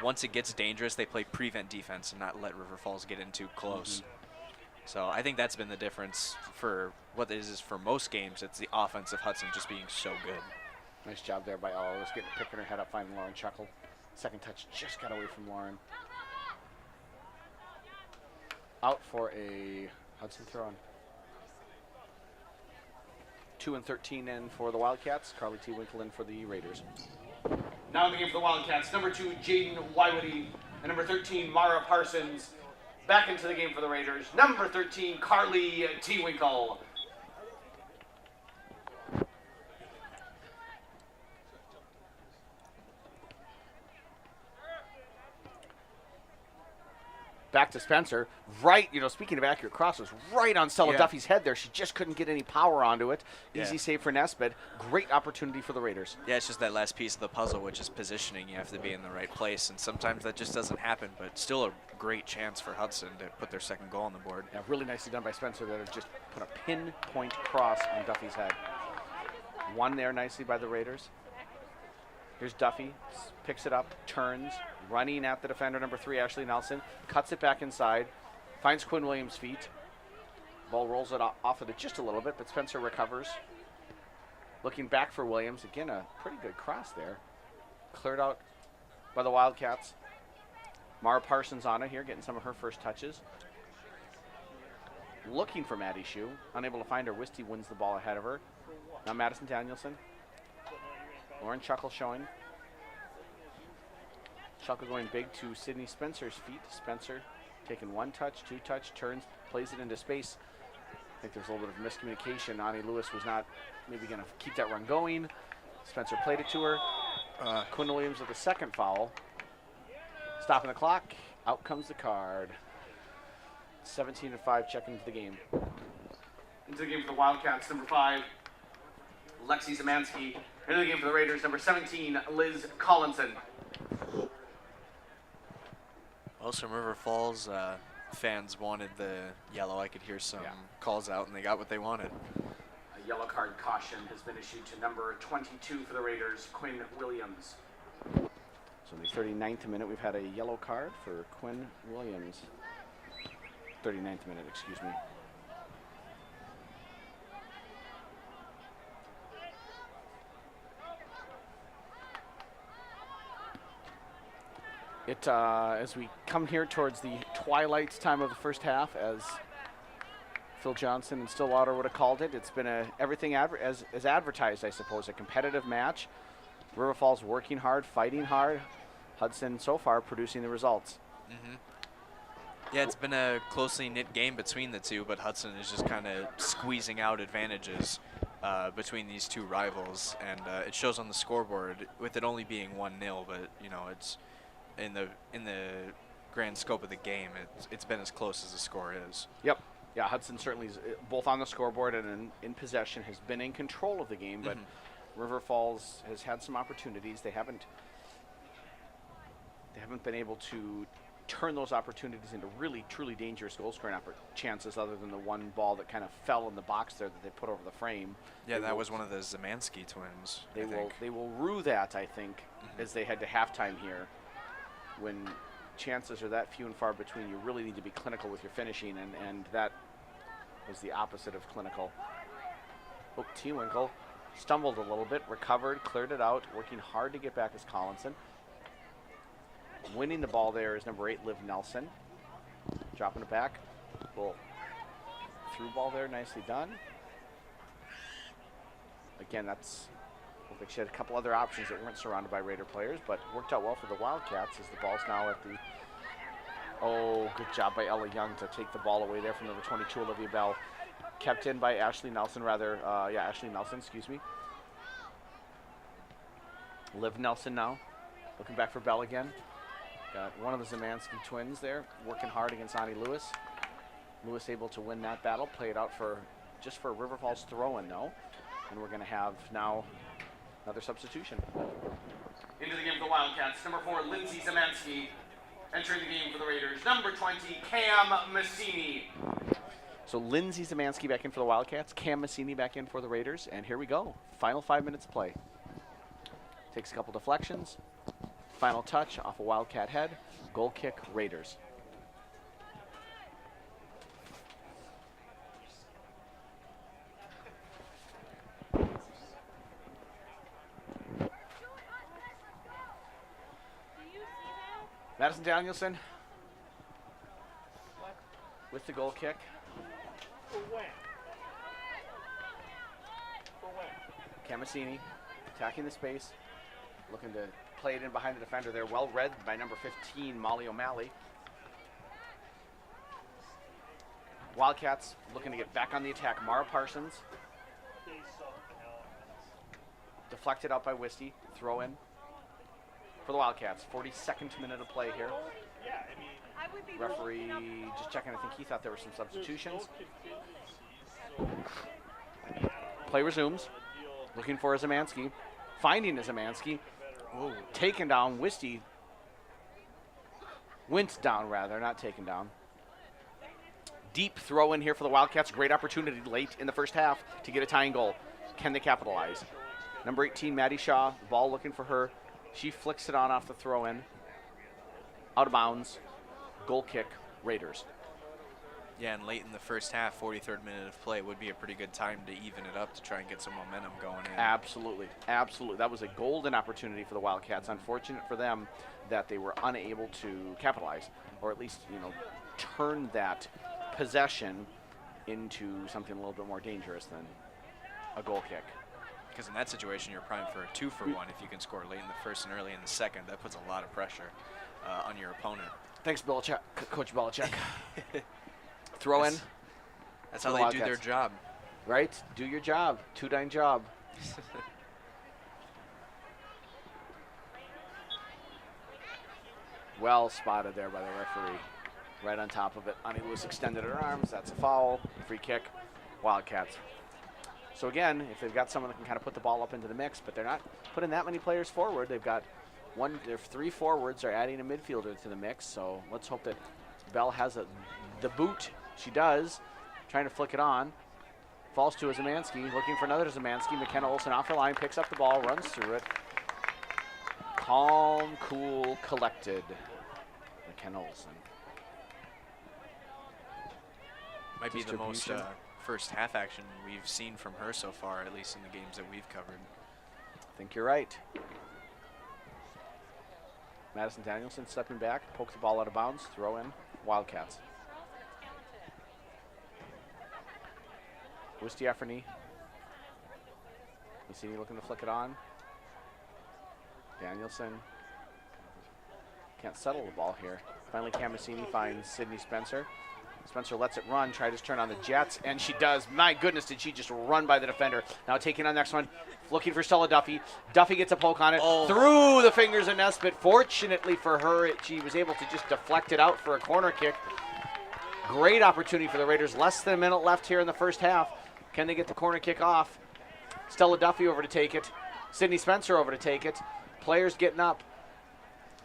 once it gets dangerous, they play prevent defense and not let River Falls get in too close. So I think that's been the difference for what it is for most games. It's the offense of Hudson just being so good. Nice job there by Oliver, picking her head up, finding Lauren Chuckle. Second touch just got away from Lauren. Out for a Hudson throw-in. 2 and 13 in for the Wildcats. Carly T. Winkle in for the Raiders. Now in the game for the Wildcats, number 2, Jaden Wywity, and number 13, Mara Parsons. Back into the game for the Raiders, number 13, Carly T. Winkle. Back to Spencer. Right, speaking of accurate crosses, right on Stella Duffy's head there. She just couldn't get any power onto it. Easy save for Nesbitt. Great opportunity for the Raiders. Yeah, it's just that last piece of the puzzle, which is positioning. You have to be in the right place, and sometimes that just doesn't happen, but still a great chance for Hudson to put their second goal on the board. Yeah, really nicely done by Spencer there to just put a pinpoint cross on Duffy's head. Won there nicely by the Raiders. Here's Duffy, picks it up, turns, running at the defender, number 3, Ashley Nelson, cuts it back inside, finds Quinn Williams' feet. Ball rolls it off of it just a little bit, but Spencer recovers. Looking back for Williams, again, a pretty good cross there. Cleared out by the Wildcats. Mara Parsons on it here, getting some of her first touches. Looking for Maddie Shue, unable to find her. Wisty wins the ball ahead of her. Now Madison Danielson. Lauren Chuckle showing. Chuckle going big to Sydney Spencer's feet. Spencer taking 1 touch, 2 touch, turns, plays it into space. I think there's a little bit of miscommunication. Ani Lewis was not maybe going to keep that run going. Spencer played it to her. Quinn Williams with the second foul. Stopping the clock. Out comes the card. 17-5, check into the game. Into the game for the Wildcats, number 5, Lexi Zamansky. Into the game for the Raiders, number 17, Liz Collinson. Well, some River Falls fans wanted the yellow. I could hear some calls out, and they got what they wanted. A yellow card caution has been issued to number 22 for the Raiders, Quinn Williams. So in the 39th minute, we've had a yellow card for Quinn Williams. 39th minute, excuse me. As we come here towards the twilight time of the first half, as Phil Johnson and Stillwater would have called it, it's been everything as advertised, I suppose, a competitive match. River Falls working hard, fighting hard. Hudson so far producing the results. Mm-hmm. Yeah, it's been a closely knit game between the two, but Hudson is just kind of squeezing out advantages between these two rivals, and it shows on the scoreboard with it only being 1-0. But it's in the grand scope of the game, it's been as close as the score is. Yep. Yeah, Hudson certainly is both on the scoreboard and in possession, has been in control of the game, but River Falls has had some opportunities. They haven't been able to turn those opportunities into really, truly dangerous goal-scoring chances, other than the one ball that kind of fell in the box there that they put over the frame. Yeah, that was one of the Zamansky twins. They will rue that, I think, as they head to halftime here. When chances are that few and far between, you really need to be clinical with your finishing, and that was the opposite of clinical. Oh, T. Winkle stumbled a little bit, recovered, cleared it out, working hard to get back as Collinson. Winning the ball there is number 8, Liv Nelson. Dropping it back. Little through ball there, nicely done. Again, that's, I think she had a couple other options that weren't surrounded by Raider players, but worked out well for the Wildcats as the ball's now at the, good job by Ella Young to take the ball away there from number 22, Olivia Bell. Kept in by Ashley Nelson, Ashley Nelson, excuse me. Liv Nelson now, looking back for Bell again. Got one of the Zamansky twins there, working hard against Ani Lewis. Lewis able to win that battle, play it out just for River Falls throw-in though. And we're gonna have now another substitution. Into the game for the Wildcats, number 4, Lindsay Zamansky. Entering the game for the Raiders, number 20, Cam Massini. So Lindsay Zamansky back in for the Wildcats, Cam Massini back in for the Raiders, and here we go. Final 5 minutes of play. Takes a couple deflections. Final touch off a Wildcat head. Goal kick, Raiders. Madison Danielson with the goal kick. Camasini attacking the space, looking to play it in behind the defender there. Well read by number 15, Molly O'Malley. Wildcats looking to get back on the attack. Mara Parsons. Deflected out by Wisty. Throw in for the Wildcats. 42nd minute of play here. Referee just checking. I think he thought there were some substitutions. Play resumes. Looking for Zamansky. Finding Zamansky. Taken down. Wisty went down, rather, not taken down. Deep throw in here for the Wildcats. Great opportunity late in the first half to get a tying goal. Can they capitalize? Number 18, Maddie Shaw. The ball looking for her. She flicks it on off the throw in. Out of bounds. Goal kick. Raiders. Yeah, and late in the first half, 43rd minute of play would be a pretty good time to even it up to try and get some momentum going in. Absolutely. Absolutely. That was a golden opportunity for the Wildcats. Unfortunate for them that they were unable to capitalize, or at least, turn that possession into something a little bit more dangerous than a goal kick. Because in that situation, you're primed for a 2-for-1 if you can score late in the first and early in the second. That puts a lot of pressure on your opponent. Thanks, Belichick, Coach Belichick. Throw in. That's how they do their job. Right? Do your job. Two-dine job. Well spotted there by the referee. Right on top of it. Ani Lewis extended her arms. That's a foul. Free kick. Wildcats. So again, if they've got someone that can kind of put the ball up into the mix, but they're not putting that many players forward. They've got their 3 forwards. They're adding a midfielder to the mix. So let's hope that Bell has the boot. She does. Trying to flick it on. Falls to a Zamansky. Looking for another Zamansky. McKenna Olsen off her line. Picks up the ball. Runs through it. Calm, cool, collected. McKenna Olsen. Might be the most first half action we've seen from her so far, at least in the games that we've covered. I think you're right. Madison Danielson stepping back, pokes the ball out of bounds, throw in, Wildcats. Wisty Efferny. Massini looking to flick it on. Danielson can't settle the ball here. Finally, Camasini finds Sydney Spencer. Spencer lets it run, tries to turn on the Jets, and she does. My goodness, did she just run by the defender. Now taking on the next one, looking for Stella Duffy. Duffy gets a poke on it, through the fingers of Nesbitt. Fortunately for her, she was able to just deflect it out for a corner kick. Great opportunity for the Raiders. Less than a minute left here in the first half. Can they get the corner kick off? Stella Duffy over to take it. Sydney Spencer over to take it. Players getting up.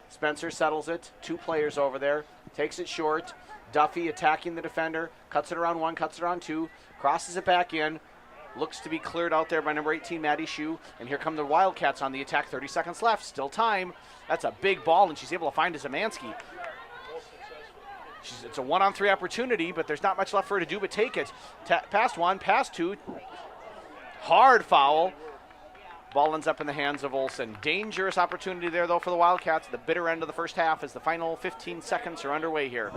Spencer settles it. 2 players over there. Takes it short. Duffy attacking the defender. Cuts it around 1, cuts it around 2. Crosses it back in. Looks to be cleared out there by number 18, Maddie Shue. And here come the Wildcats on the attack. 30 seconds left. Still time. That's a big ball, and she's able to find Zamansky. It's a 1-on-3 opportunity, but there's not much left for her to do but take it. Past 1, past 2. Hard foul. Ball ends up in the hands of Olsen. Dangerous opportunity there, though, for the Wildcats. The bitter end of the first half as the final 15 seconds are underway here.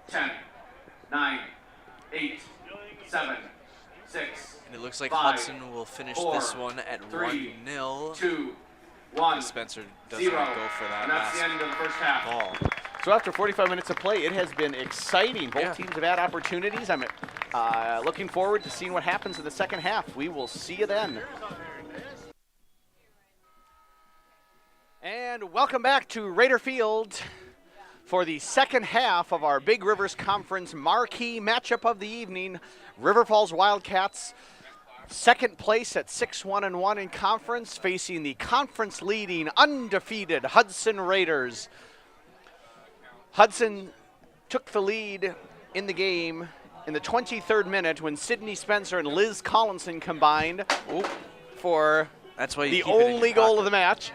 10, 9, 8, 7, 6. And it looks like 5, Hudson will finish 4, this one at 3, 1-0. 2, 1. Spencer does 0. not go for that And that's last the end of the first half. ball. So after 45 minutes of play, it has been exciting. Both Yeah. teams have had opportunities. I'm looking forward to seeing what happens in the second half. We will see you then. And welcome back to Raider Field for the second half of our Big Rivers Conference marquee matchup of the evening. River Falls Wildcats, second place at 6-1-1 in conference, facing the conference-leading, undefeated Hudson Raiders. Hudson took the lead in the game in the 23rd minute when Sydney Spencer and Liz Collinson combined for That's why you the keep it in your only goal of pocket. the match.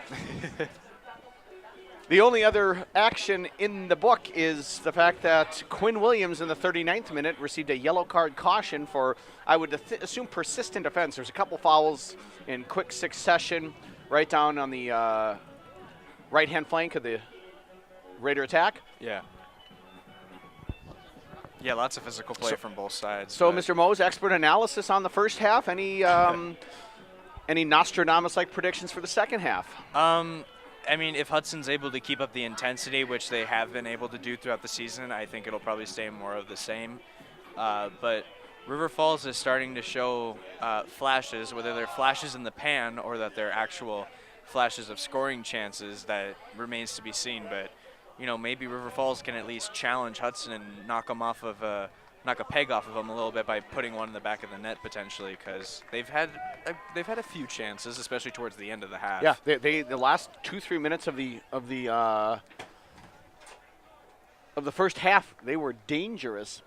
The only other action in the book is the fact that Quinn Williams in the 39th minute received a yellow card caution for, I would assume, persistent offense. There's a couple fouls in quick succession right down on the right-hand flank of the Raider attack. Yeah. Yeah, lots of physical play from both sides. So, Mr. Mose, expert analysis on the first half. Any Nostradamus-like predictions for the second half? I mean, if Hudson's able to keep up the intensity, which they have been able to do throughout the season, I think it'll probably stay more of the same. But River Falls is starting to show flashes, whether they're flashes in the pan or that they're actual flashes of scoring chances. That remains to be seen. But, you know, maybe River Falls can at least challenge Hudson and knock a peg off of them a little bit by putting one in the back of the net potentially, because they've had a few chances, especially towards the end of the half. Yeah, they the last 2-3 minutes of the first half, they were dangerous.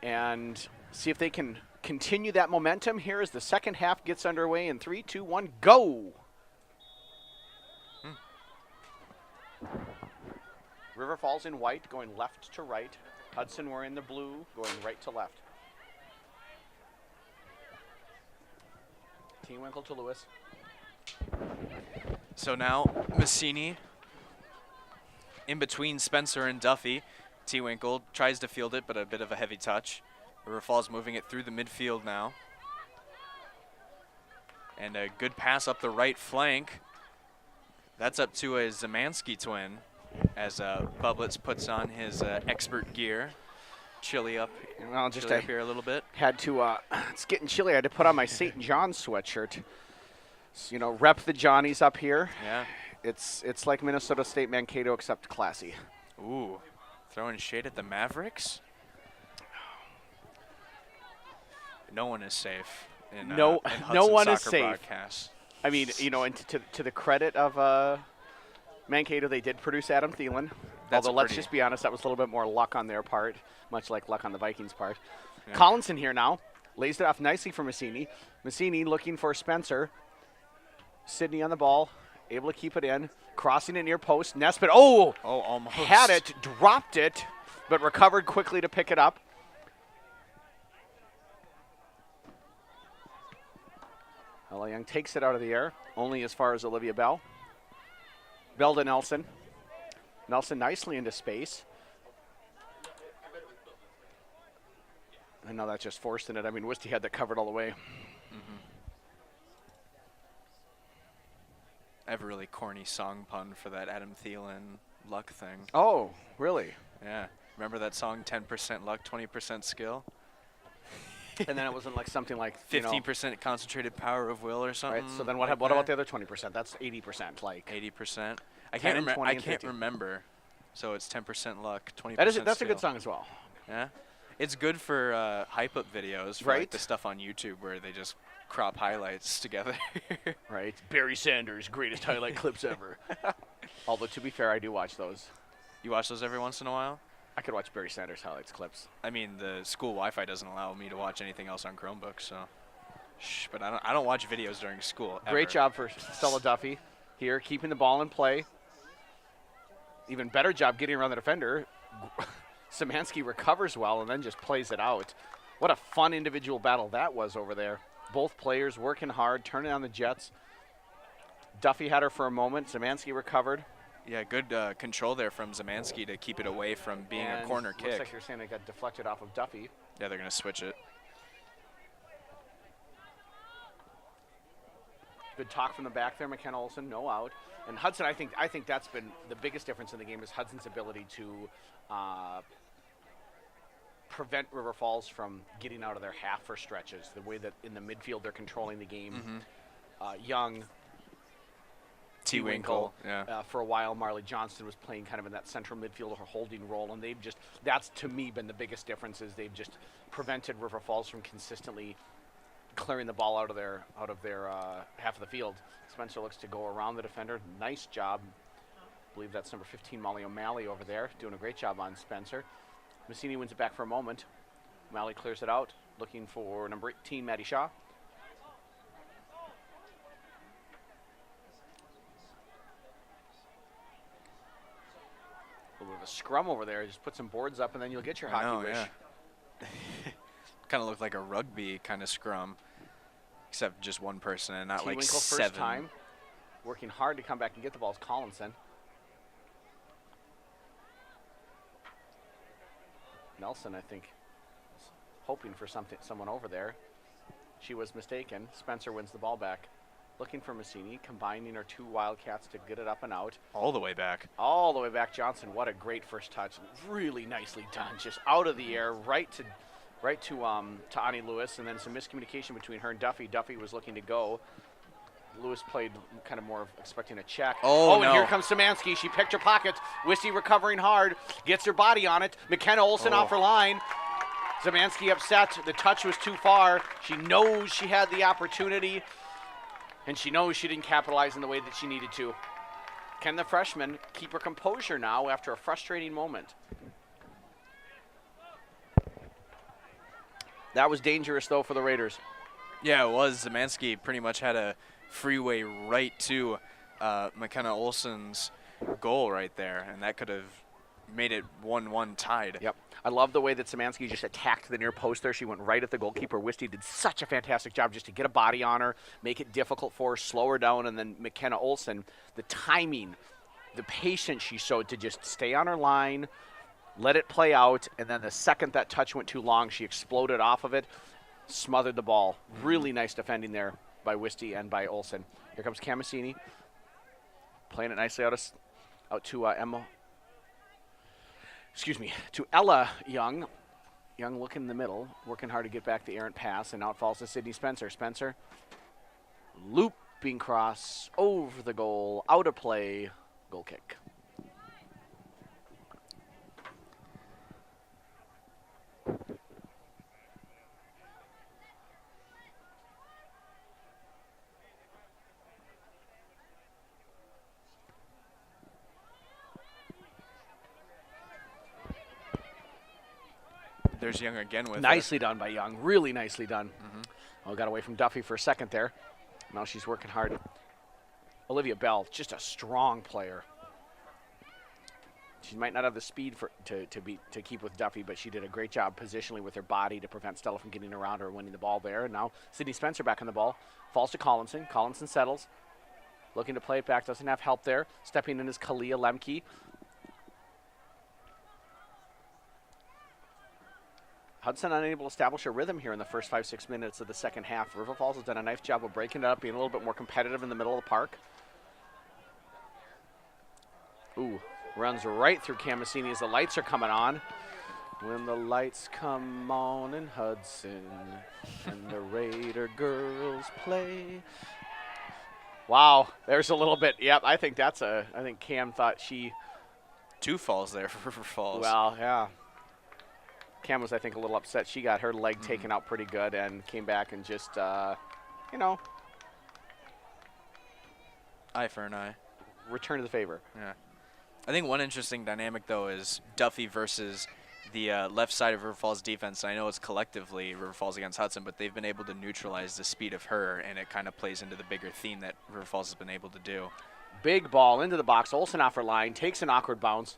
And see if they can continue that momentum here as the second half gets underway in 3, 2, 1, go! River Falls in white, going left to right. Hudson were in the blue, going right to left. T-Winkle to Lewis. So now Massini in between Spencer and Duffy. T-Winkle tries to field it, but a bit of a heavy touch. River Falls moving it through the midfield now. And a good pass up the right flank. That's up to a Zemansky twin as Bublitz puts on his expert gear. Chilly up, well, chilly up here a little bit. Had to, it's getting chilly. I had to put on my St. John's sweatshirt. So, you know, rep the Johnnies up here. Yeah. It's like Minnesota State Mankato except classy. Ooh, throwing shade at the Mavericks. No one is safe. No in one soccer is safe. Broadcasts. I mean, you know, and to the credit of Mankato, they did produce Adam Thielen. That's Although, let's pretty- just be honest, that was a little bit more luck on their part, much like luck on the Vikings' part. Yeah. Collinson here now. Lays it off nicely for Massini. Massini looking for Spencer. Sidney on the ball. Able to keep it in. Crossing it near post. Nesbitt, almost. had it, dropped it, but recovered quickly to pick it up. Ella Young takes it out of the air, only as far as Olivia Bell. Bell to Nelson. Nelson nicely into space. I know that's just forced in it. I mean, Wisty had that covered all the way. I have a really corny song pun for that Adam Thielen luck thing. Oh, really? Yeah. Remember that song, 10% luck, 20% skill? And then it wasn't like something like 15% concentrated power of will or something. Right. So then what like about that? the other 20%? That's 80%. Like 80%. I 10 can't, and 20 I and can't 50. remember. So it's 10% luck, 20% that's a skill. good song as well. Yeah. It's good for hype up videos, for Right. like the stuff on YouTube where they just crop highlights together. Right. Barry Sanders, greatest highlight clips ever. Although to be fair, I do watch those. You watch those every once in a while? I could watch Barry Sanders highlights clips. I mean, the school Wi-Fi doesn't allow me to watch anything else on Chromebook, so. Shh, but I don't watch videos during school. Great ever. job for Stella Duffy here, keeping the ball in play. Even better job getting around the defender. Szymanski recovers well and then just plays it out. What a fun individual battle that was over there. Both players working hard, turning on the Jets. Duffy had her for a moment. Szymanski recovered. Yeah, good control there from Zemansky to keep it away from being And a corner looks kick. like you're saying it got deflected off of Duffy. Yeah, they're going to switch it. Good talk from the back there, McKenna Olsen, no out. And Hudson, I think that's been the biggest difference in the game is Hudson's ability to prevent River Falls from getting out of their half for stretches. The way that in the midfield they're controlling the game. Young, T-Winkle. Yeah. for a while, Marley Johnston was playing kind of in that central midfield or holding role, and they've just, that's to me been the biggest difference is they've just prevented River Falls from consistently clearing the ball out of their half of the field. Spencer looks to go around the defender. Nice job. I believe that's number 15, Molly O'Malley over there, doing a great job on Spencer. Massini wins it back for a moment. O'Malley clears it out, looking for number 18, Maddie Shaw. A little bit of a scrum over there. Just put some boards up, and then you'll get your hockey wish. Yeah. Kind of looked like a rugby kind of scrum, except just one person and not like T-Winkle seven. first time. working hard to come back and get the ball is Collinson. Nelson, I think, is hoping for someone over there. She was mistaken. Spencer wins the ball back. Looking for Massini, combining her two Wildcats to get it up and out. All the way back. All the way back. Johnson, what a great first touch. Really nicely done. Just out of the air, right to Ani Lewis, and then some miscommunication between her and Duffy. Duffy was looking to go. Lewis played kind of more of expecting a check. Oh, and no. Here comes Szymanski. She picked her pocket. Wisty recovering hard, gets her body on it. McKenna Olsen off her line. Szymanski upset. The touch was too far. She knows she had the opportunity, and she knows she didn't capitalize in the way that she needed to. Can the freshman keep her composure now after a frustrating moment? That was dangerous, though, for the Raiders. Yeah, it was. Szymanski pretty much had a freeway right to McKenna Olsen's goal right there, and that could have made it 1-1 tied. Yep. I love the way that Szymanski just attacked the near post there. She went right at the goalkeeper. Wisty did such a fantastic job just to get a body on her, make it difficult for her, slow her down, and then McKenna Olsen, the timing, the patience she showed to just stay on her line, let it play out, and then the second that touch went too long, she exploded off of it, smothered the ball. Really nice defending there by Wisty and by Olsen. Here comes Camasini, playing it nicely out to Emma. To Ella Young. Young looking in the middle, working hard to get back the errant pass, and now it falls to Sydney Spencer. Spencer, looping cross, over the goal, out of play, goal kick. There's Young again with Nicely done by Young. Really nicely done. Oh, got away from Duffy for a second there. Now she's working hard. Olivia Bell, just a strong player. She might not have the speed to keep with Duffy, but she did a great job positionally with her body to prevent Stella from getting around her and winning the ball there. And now Sydney Spencer back on the ball. Falls to Collinson. Collinson settles. Looking to play it back. Doesn't have help there. Stepping in is Kalia Lemke. Hudson unable to establish a rhythm here in the first 5-6 minutes of the second half. River Falls has done a nice job of breaking it up, being a little bit more competitive in the middle of the park. Ooh, runs right through Camasini as the lights are coming on. When the lights come on in Hudson and the Raider girls play. Wow, there's a little bit. Yep, I think Cam thought she. 2 falls there for River Falls. Well, yeah. Cam was, I think, a little upset. She got her leg taken out pretty good and came back and just, Eye for an eye. Return to the favor. Yeah. I think one interesting dynamic, though, is Duffy versus the left side of River Falls defense. I know it's collectively River Falls against Hudson, but they've been able to neutralize the speed of her, and it kind of plays into the bigger theme that River Falls has been able to do. Big ball into the box. Olsen off her line, takes an awkward bounce.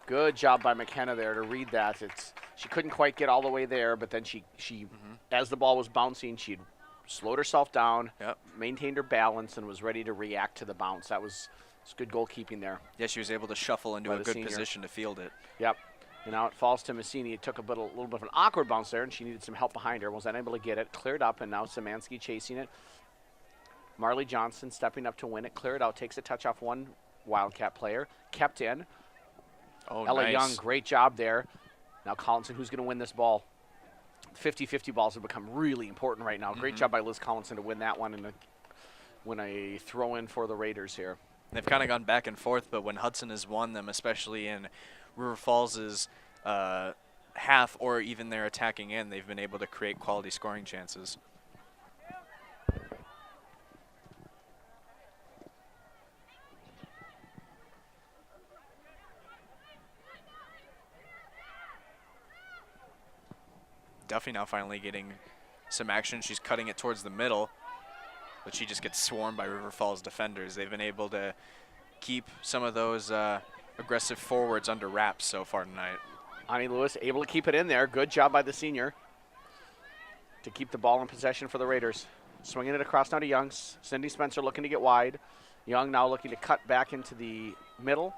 Good job by McKenna there to read that. She couldn't quite get all the way there, but then she as the ball was bouncing, she'd slowed herself down, maintained her balance, and was ready to react to the bounce. That was good goalkeeping there. Yeah, she was able to shuffle into a good position to field it. Yep. And now it falls to Massini. It took a little bit of an awkward bounce there, and she needed some help behind her. Was unable to get it. Cleared up, and now Szymanski chasing it. Marley Johnson stepping up to win it. Cleared out. Takes a touch off one Wildcat player. Kept in. Oh, Ella nice. Young, great job there. Now Collinson, who's going to win this ball? 50-50 balls have become really important right now. Great job by Liz Collinson to win that one and win a throw-in for the Raiders here. They've kind of gone back and forth, but when Hudson has won them, especially in River Falls' half or even their attacking end, they've been able to create quality scoring chances. Duffy now finally getting some action. She's cutting it towards the middle, but she just gets swarmed by River Falls defenders. They've been able to keep some of those aggressive forwards under wraps so far tonight. Ani Lewis able to keep it in there. Good job by the senior to keep the ball in possession for the Raiders. Swinging it across now to Youngs. Cindy Spencer looking to get wide. Young now looking to cut back into the middle.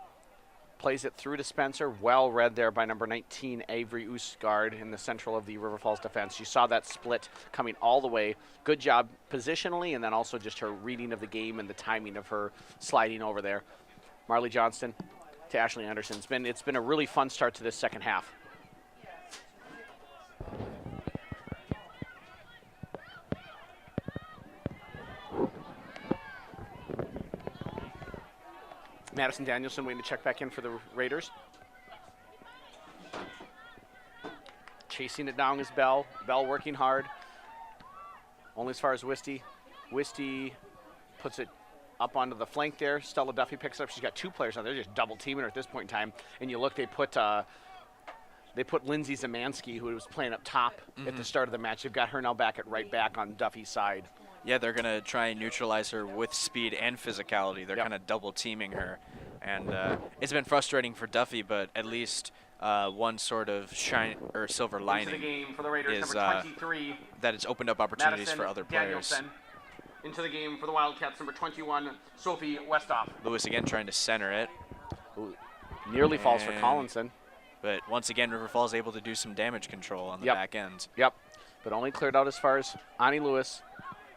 Plays it through to Spencer. Well read there by number 19, Avery Usgard, in the central of the River Falls defense. You saw that split coming all the way. Good job positionally, and then also just her reading of the game and the timing of her sliding over there. Marley Johnston to Ashley Anderson. It's been a really fun start to this second half. Madison Danielson waiting to check back in for the Raiders. Chasing it down is Bell. Bell working hard. Only as far as Wisty. Wisty puts it up onto the flank there. Stella Duffy picks it up. She's got two players now. They're just double teaming her at this point in time. And you look, they put Lindsay Zamansky, who was playing up top at the start of the match. They've got her now back at right back on Duffy's side. Yeah, they're going to try and neutralize her with speed and physicality. They're kind of double teaming her. And it's been frustrating for Duffy, but at least one sort of shine or silver lining Into the game for the Raiders, is number 23, that it's opened up opportunities Madison for other players. Danielson. Into the game for the Wildcats, number 21, Sophie Westhoff. Lewis again trying to center it. Ooh, nearly falls for Collinson. But once again, River Falls able to do some damage control on the back end. Yep, but only cleared out as far as Ani Lewis.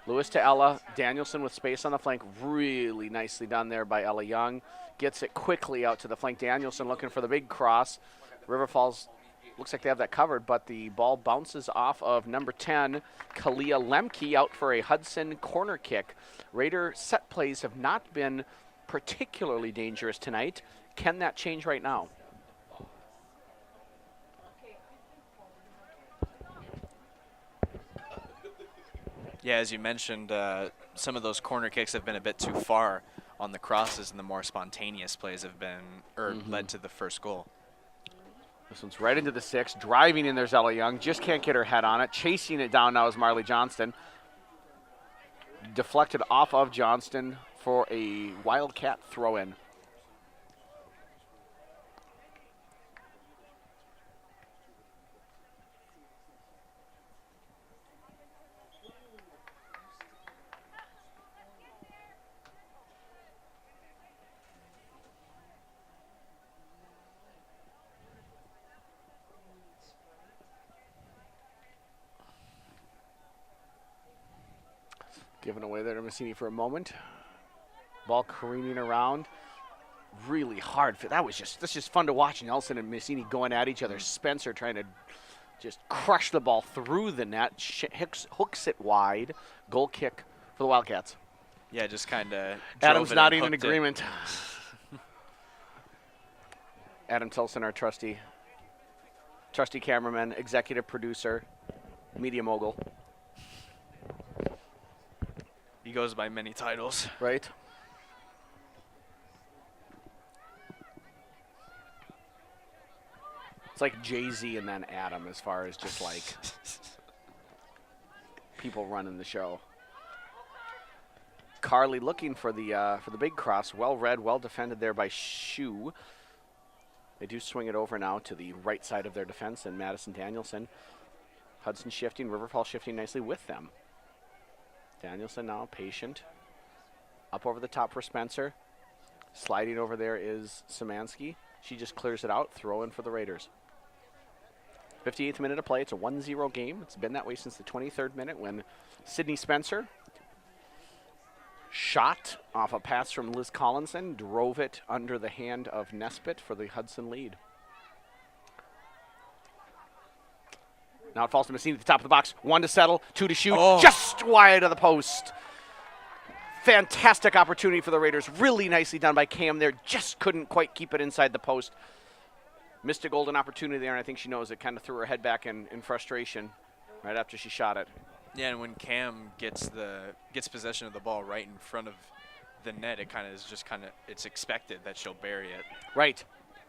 Lewis to Ella. Danielson with space on the flank. Really nicely done there by Ella Young. Gets it quickly out to the flank. Danielson looking for the big cross. River Falls looks like they have that covered, but the ball bounces off of number 10, Kalia Lemke, out for a Hudson corner kick. Raider set plays have not been particularly dangerous tonight. Can that change right now? Yeah, as you mentioned, some of those corner kicks have been a bit too far on the crosses, and the more spontaneous plays have been led to the first goal. This one's right into the 6. Driving in there's Ella Young. Just can't get her head on it. Chasing it down now is Marley Johnston. Deflected off of Johnston for a Wildcat throw-in. Given away there to Massini for a moment. Ball careening around. Really hard. That's just fun to watch. Nelson and Massini going at each other. Spencer trying to just crush the ball through the net. Hooks it wide. Goal kick for the Wildcats. Yeah, just kind of. Adam's nodding in agreement. Adam Tilson, our trusty cameraman, executive producer, media mogul. He goes by many titles. Right. It's like Jay-Z and then Adam as far as just like people running the show. Carly looking for the big cross. Well read, well defended there by Shu. They do swing it over now to the right side of their defense, and Madison Danielson. Hudson shifting, River Falls shifting nicely with them. Danielson now patient. Up over the top for Spencer. Sliding over there is Szymanski. She just clears it out. Throw in for the Raiders. 58th minute of play. It's a 1-0 game. It's been that way since the 23rd minute when Sydney Spencer shot off a pass from Liz Collinson, drove it under the hand of Nesbitt for the Hudson lead. Now it falls to Massini at the top of the box. 1 to settle, 2 to shoot, just wide of the post. Fantastic opportunity for the Raiders. Really nicely done by Cam there. Just couldn't quite keep it inside the post. Missed a golden opportunity there, and I think she knows it. Kind of threw her head back in frustration right after she shot it. Yeah, and when Cam gets possession of the ball right in front of the net, it kind of is just it's expected that she'll bury it. Right,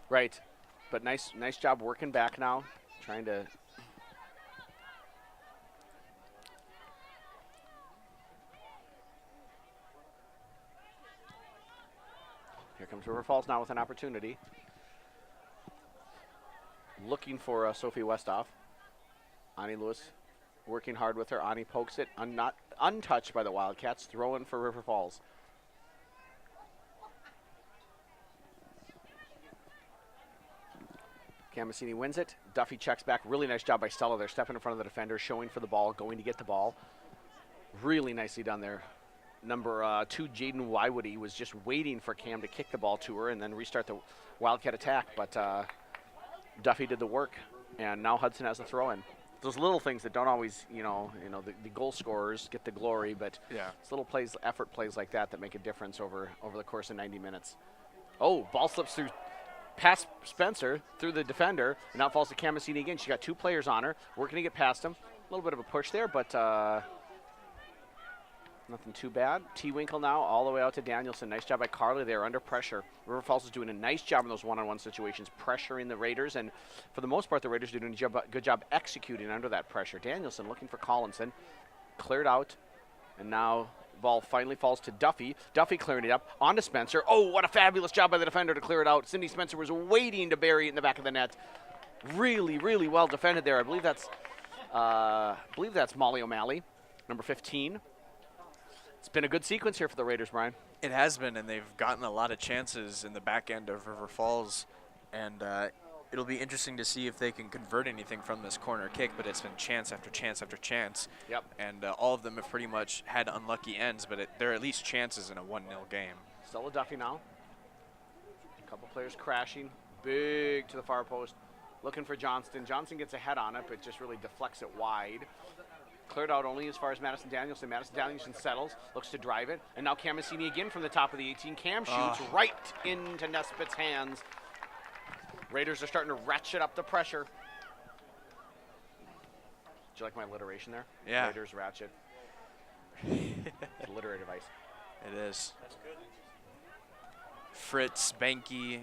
right. But nice job working back now, trying to. Here comes River Falls now with an opportunity. Looking for Sophie Westhoff. Ani Lewis working hard with her. Ani pokes it, not untouched by the Wildcats. Throw in for River Falls. Camasini wins it. Duffy checks back. Really nice job by Stella there, stepping in front of the defender, showing for the ball, going to get the ball. Really nicely done there. Number 2, Jaden Wywoody, was just waiting for Cam to kick the ball to her and then restart the Wildcat attack, but Duffy did the work, and now Hudson has a throw-in. Those little things that don't always, the goal scorers get the glory, but it's little plays, effort plays like that make a difference over the course of 90 minutes. Oh, ball slips through past Spencer, through the defender, and now falls to Camasini again. She got 2 players on her, working to get past him. A little bit of a push there, but nothing too bad. T-Winkle now all the way out to Danielson. Nice job by Carly there under pressure. River Falls is doing a nice job in those one-on-one situations, pressuring the Raiders, and for the most part, the Raiders are doing a good job executing under that pressure. Danielson looking for Collinson. Cleared out, and now ball finally falls to Duffy. Duffy clearing it up onto Spencer. Oh, what a fabulous job by the defender to clear it out. Cindy Spencer was waiting to bury it in the back of the net. Really, really well defended there. I believe that's Molly O'Malley, number 15. It's been a good sequence here for the Raiders, Brian. It has been, and they've gotten a lot of chances in the back end of River Falls, and it'll be interesting to see if they can convert anything from this corner kick, but it's been chance after chance after chance. Yep. And all of them have pretty much had unlucky ends, but they're at least chances in a 1-0 game. Stella Duffy now. A couple players crashing. Big to the far post. Looking for Johnston. Johnston gets a head on it, but just really deflects it wide. Cleared out only as far as Madison Danielson. Madison Danielson settles, looks to drive it, and now Camasini again from the top of the 18. Cam shoots right into Nesbitt's hands. Raiders are starting to ratchet up the pressure. Did you like my alliteration there? Yeah. Raiders ratchet. It's a literary device. It is. That's good. Fritz, Banky,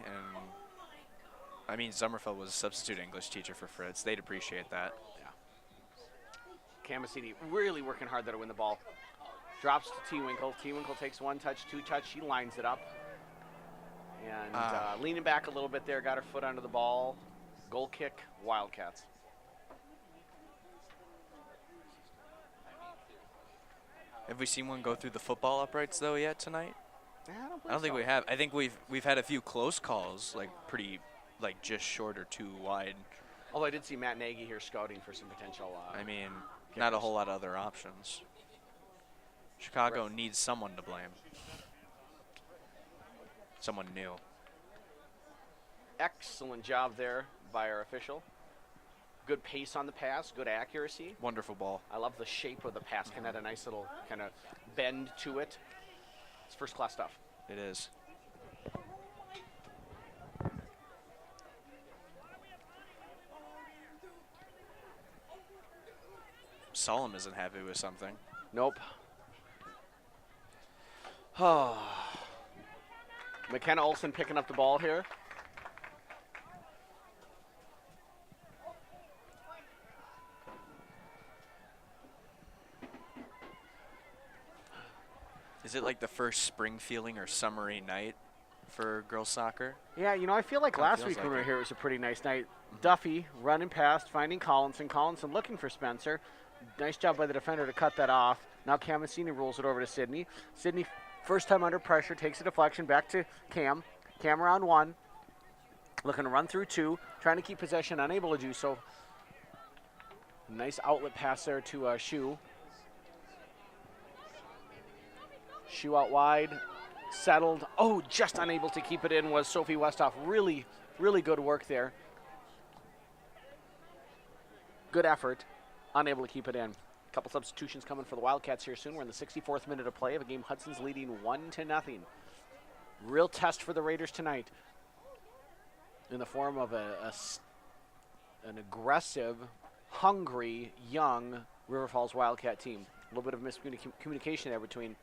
and Sommerfeld was a substitute English teacher for Fritz. They'd appreciate that. Camasini really working hard there to win the ball. Drops to T-Winkle. T-Winkle takes 1 touch, 2 touch. She lines it up. And leaning back a little bit there, got her foot under the ball. Goal kick, Wildcats. Have we seen one go through the football uprights though yet tonight? I don't think we have. I think we've had a few close calls, just short or too wide. Although I did see Matt Nagy here scouting for some potential. Not a whole lot of other options. Chicago needs someone to blame. Someone new. Excellent job there by our official. Good pace on the pass, good accuracy. Wonderful ball. I love the shape of the pass. Can add a nice little kind of bend to it. It's first-class stuff. It is. Solomon isn't happy with something. Nope. Oh. McKenna Olsen picking up the ball here. Is it like the first spring feeling or summery night for girls soccer? Yeah, I feel like last week when we were here, it was a pretty nice night. Duffy running past, finding Collinson. Collinson looking for Spencer. Nice job by the defender to cut that off. Now Camasini rolls it over to Sydney. Sydney, first time under pressure, takes a deflection back to Cam. Cam around 1. Looking to run through 2. Trying to keep possession, unable to do so. Nice outlet pass there to Shu. Shu out wide. Settled. Oh, just unable to keep it in was Sophie Westhoff. Really, really good work there. Good effort. Unable to keep it in. A couple substitutions coming for the Wildcats here soon. We're in the 64th minute of play of a game Hudson's leading 1-0. Real test for the Raiders tonight in the form of an aggressive, hungry, young River Falls Wildcat team. A little bit of miscommunication there between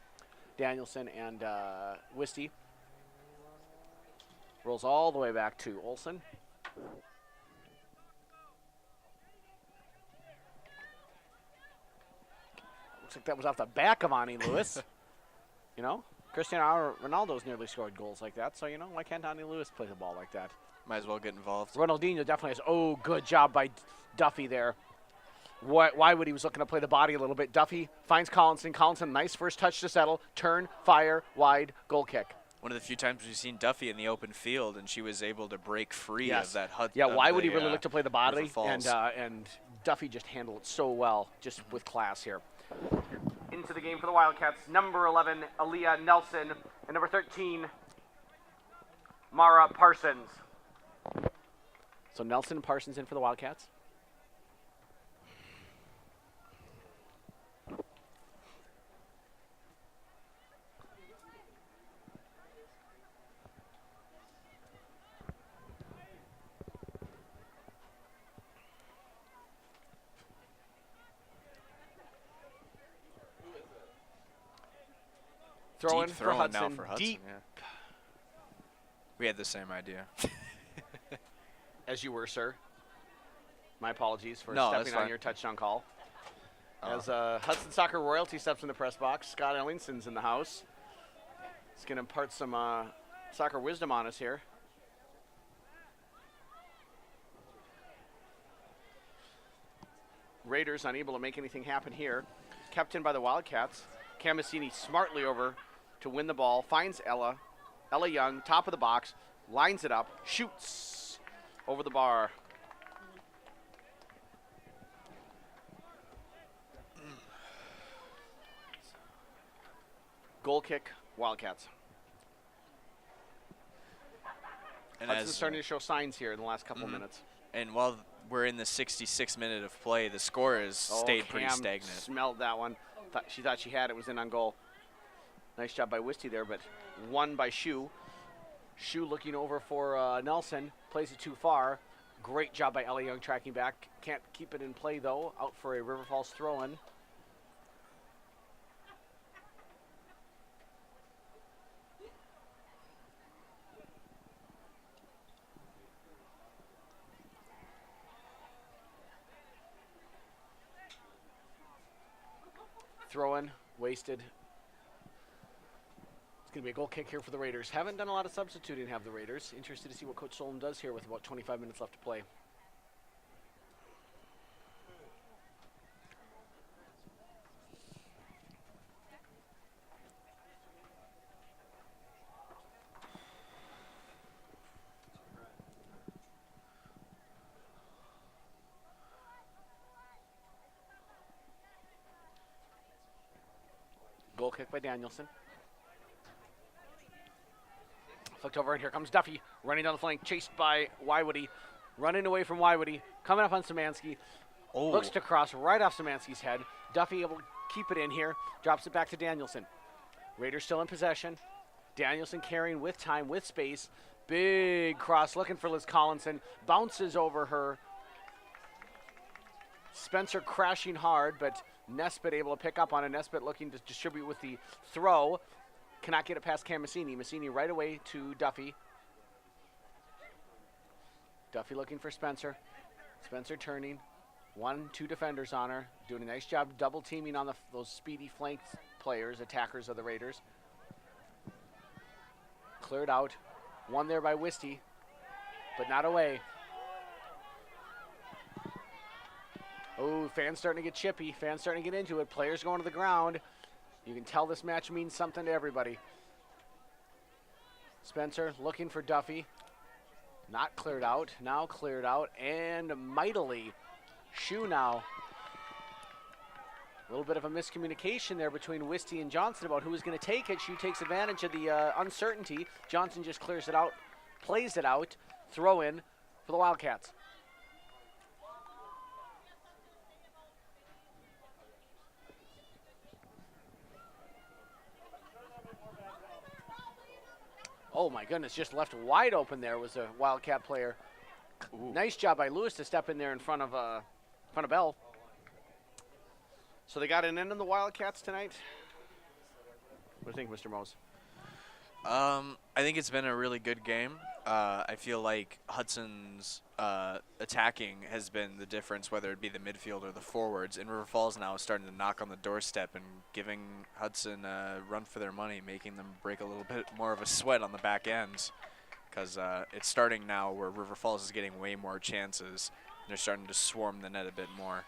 Danielson and Wisty. Rolls all the way back to Olsen. Looks like that was off the back of Ani Lewis. Cristiano Ronaldo's nearly scored goals like that, so, why can't Ani Lewis play the ball like that? Might as well get involved. Ronaldinho definitely has. Oh, good job by Duffy there. Why would he was looking to play the body a little bit. Duffy finds Collinson. Collinson, nice first touch to settle. Turn, fire, wide, goal kick. one of the few times we've seen Duffy in the open field, and she was able to break free Yes. of that Hudson. Yeah, why would he really look to play the body? River Falls. And Duffy just handled it so well, just with class here. Into the game for the Wildcats, number 11, Aaliyah Nelson, and number 13, Mara Parsons. So Nelson and Parsons in for the Wildcats. Deep For throwing Hudson. now for Hudson. Deep. Yeah. We had the same idea. As you were, sir. My apologies for No, that's stepping on fine. your touchdown call. As Hudson Soccer royalty steps in the press box, Scott Ellingson's in the house. He's going to impart some soccer wisdom on us here. Raiders unable to make anything happen here. Kept in by the Wildcats. Camasini smartly over to win the ball. Finds Ella. Ella Young, top of the box. Lines it up. Shoots over the bar. Goal kick, Wildcats. And Hudson's starting to show signs here in the last couple of minutes. And while we're in the 66th minute of play, the score has stayed pretty Cam stagnant. Smelled that one. She thought she had it. Was in on goal. Nice job by Wisty there, but won by Shu. Shu looking over for Nelson. Plays it too far. Great job by Ellie Young tracking back. Can't keep it in play, though. Out for a River Falls throw-in. Throw-in, wasted. It's going to be a goal kick here for the Raiders. Haven't done a lot of substituting, have the Raiders. Interested to see what Coach Solom does here with about 25 minutes left to play. Goal kick by Danielson. Flicked over, and here comes Duffy running down the flank, chased by Wywoody. Running away from Wywoody. Coming up on Szymanski. Oh. Looks to cross right off Szymanski's head. Duffy able to keep it in here. Drops it back to Danielson. Raiders still in possession. Danielson carrying with time, with space. Big cross looking for Liz Collinson. Bounces over her. Spencer crashing hard, but Nesbitt able to pick up on it. Nesbitt looking to distribute with the throw. Cannot get it past Camasini. Massini right away to Duffy. Duffy looking for Spencer. Spencer turning. 1-2 defenders on her. Doing a nice job double teaming on those speedy flank players, attackers of the Raiders. Cleared out. One there by Wisty, but not away. Oh, fans starting to get chippy. Fans starting to get into it. Players going to the ground. You can tell this match means something to everybody. Spencer looking for Duffy. Not cleared out. Now cleared out. And mightily. Shu now. A little bit of a miscommunication there between Wisty and Johnson about who was going to take it. Shu takes advantage of the uncertainty. Johnson just clears it out. Plays it out. Throw in for the Wildcats. Oh my goodness, just left wide open there was a Wildcat player. Ooh. Nice job by Lewis to step in there in front of Bell. So they got an end on the Wildcats tonight? What do you think, Mr. Mose? I think it's been a really good game. I feel like Hudson's attacking has been the difference, whether it be the midfield or the forwards. And River Falls now is starting to knock on the doorstep and giving Hudson a run for their money, making them break a little bit more of a sweat on the back ends. Because it's starting now where River Falls is getting way more chances. And they're starting to swarm the net a bit more.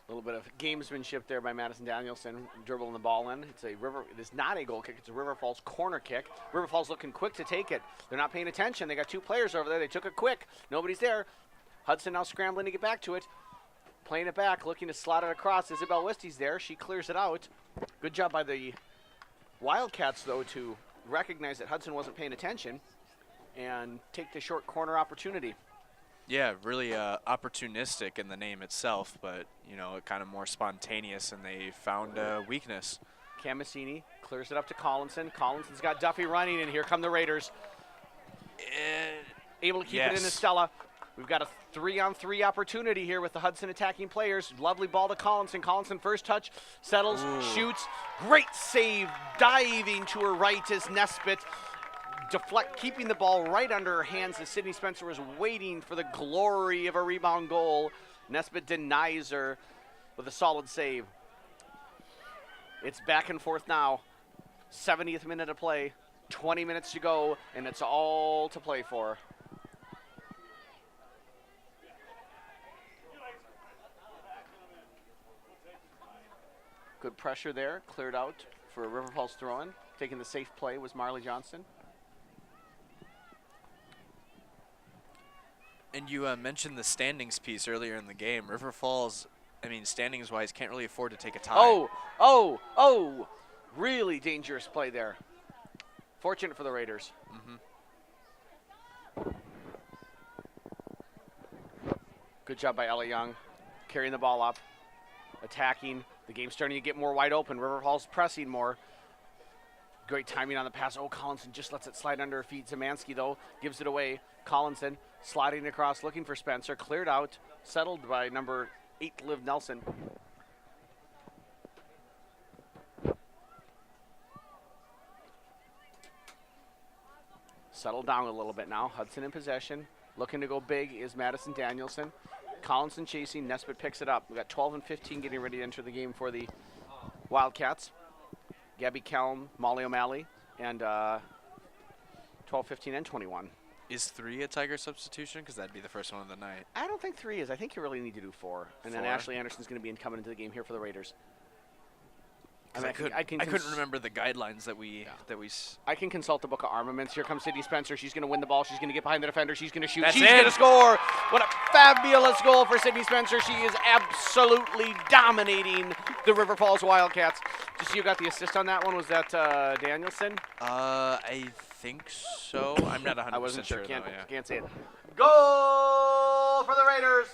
A little bit of gamesmanship there by Madison Danielson, dribbling the ball in. It is not a goal kick. It's a River Falls corner kick. River Falls looking quick to take it. They're not paying attention. They got 2 players over there. They took it quick. Nobody's there. Hudson now scrambling to get back to it. Playing it back, looking to slot it across. Isabel Wisty's there. She clears it out. Good job by the Wildcats, though, to recognize that Hudson wasn't paying attention and take the short corner opportunity. Yeah, really opportunistic in the name itself, but, kind of more spontaneous, and they found a weakness. Camasini clears it up to Collinson. Collinson's got Duffy running, and here come the Raiders. Able to keep it in Estella. We've got a 3-on-3 opportunity here with the Hudson attacking players. Lovely ball to Collinson. Collinson first touch, settles, shoots. Great save, diving to her right is Nesbitt. Keeping the ball right under her hands as Sydney Spencer was waiting for the glory of a rebound goal. Nesbitt denies her with a solid save. It's back and forth now. 70th minute of play, 20 minutes to go, and it's all to play for. Good pressure there, cleared out for a River Falls throw-in. Taking the safe play was Marley Johnston. And you mentioned the standings piece earlier in the game. River Falls, standings-wise, can't really afford to take a tie. Oh! Really dangerous play there. Fortunate for the Raiders. Good job by Ella Young. Carrying the ball up. Attacking. The game's starting to get more wide open. River Falls pressing more. Great timing on the pass. Oh, Collinson just lets it slide under her feet. Zemansky, though, gives it away. Collinson sliding across, looking for Spencer. Cleared out. Settled by number 8, Liv Nelson. Settled down a little bit now. Hudson in possession. Looking to go big is Madison Danielson. Collinson chasing. Nesbitt picks it up. We've got 12 and 15 getting ready to enter the game for the Wildcats. Gabby Kelm, Molly O'Malley, and 12, 15, and 21. Is 3 a Tiger substitution? Because that'd be the first one of the night. I don't think 3 is. I think you really need to do 4. And then Ashley Anderson's going to be coming into the game here for the Raiders. I couldn't remember the guidelines that we I can consult the book of armaments. Here comes Sydney Spencer. She's going to win the ball. She's going to get behind the defender. She's going to shoot. She's going to score. What a fabulous goal for Sydney Spencer. She is absolutely dominating the River Falls Wildcats. Did you see who got the assist on that one? Was that Danielson? I think so. I'm not 100% I wasn't sure. Though, Can't say it. Goal for the Raiders.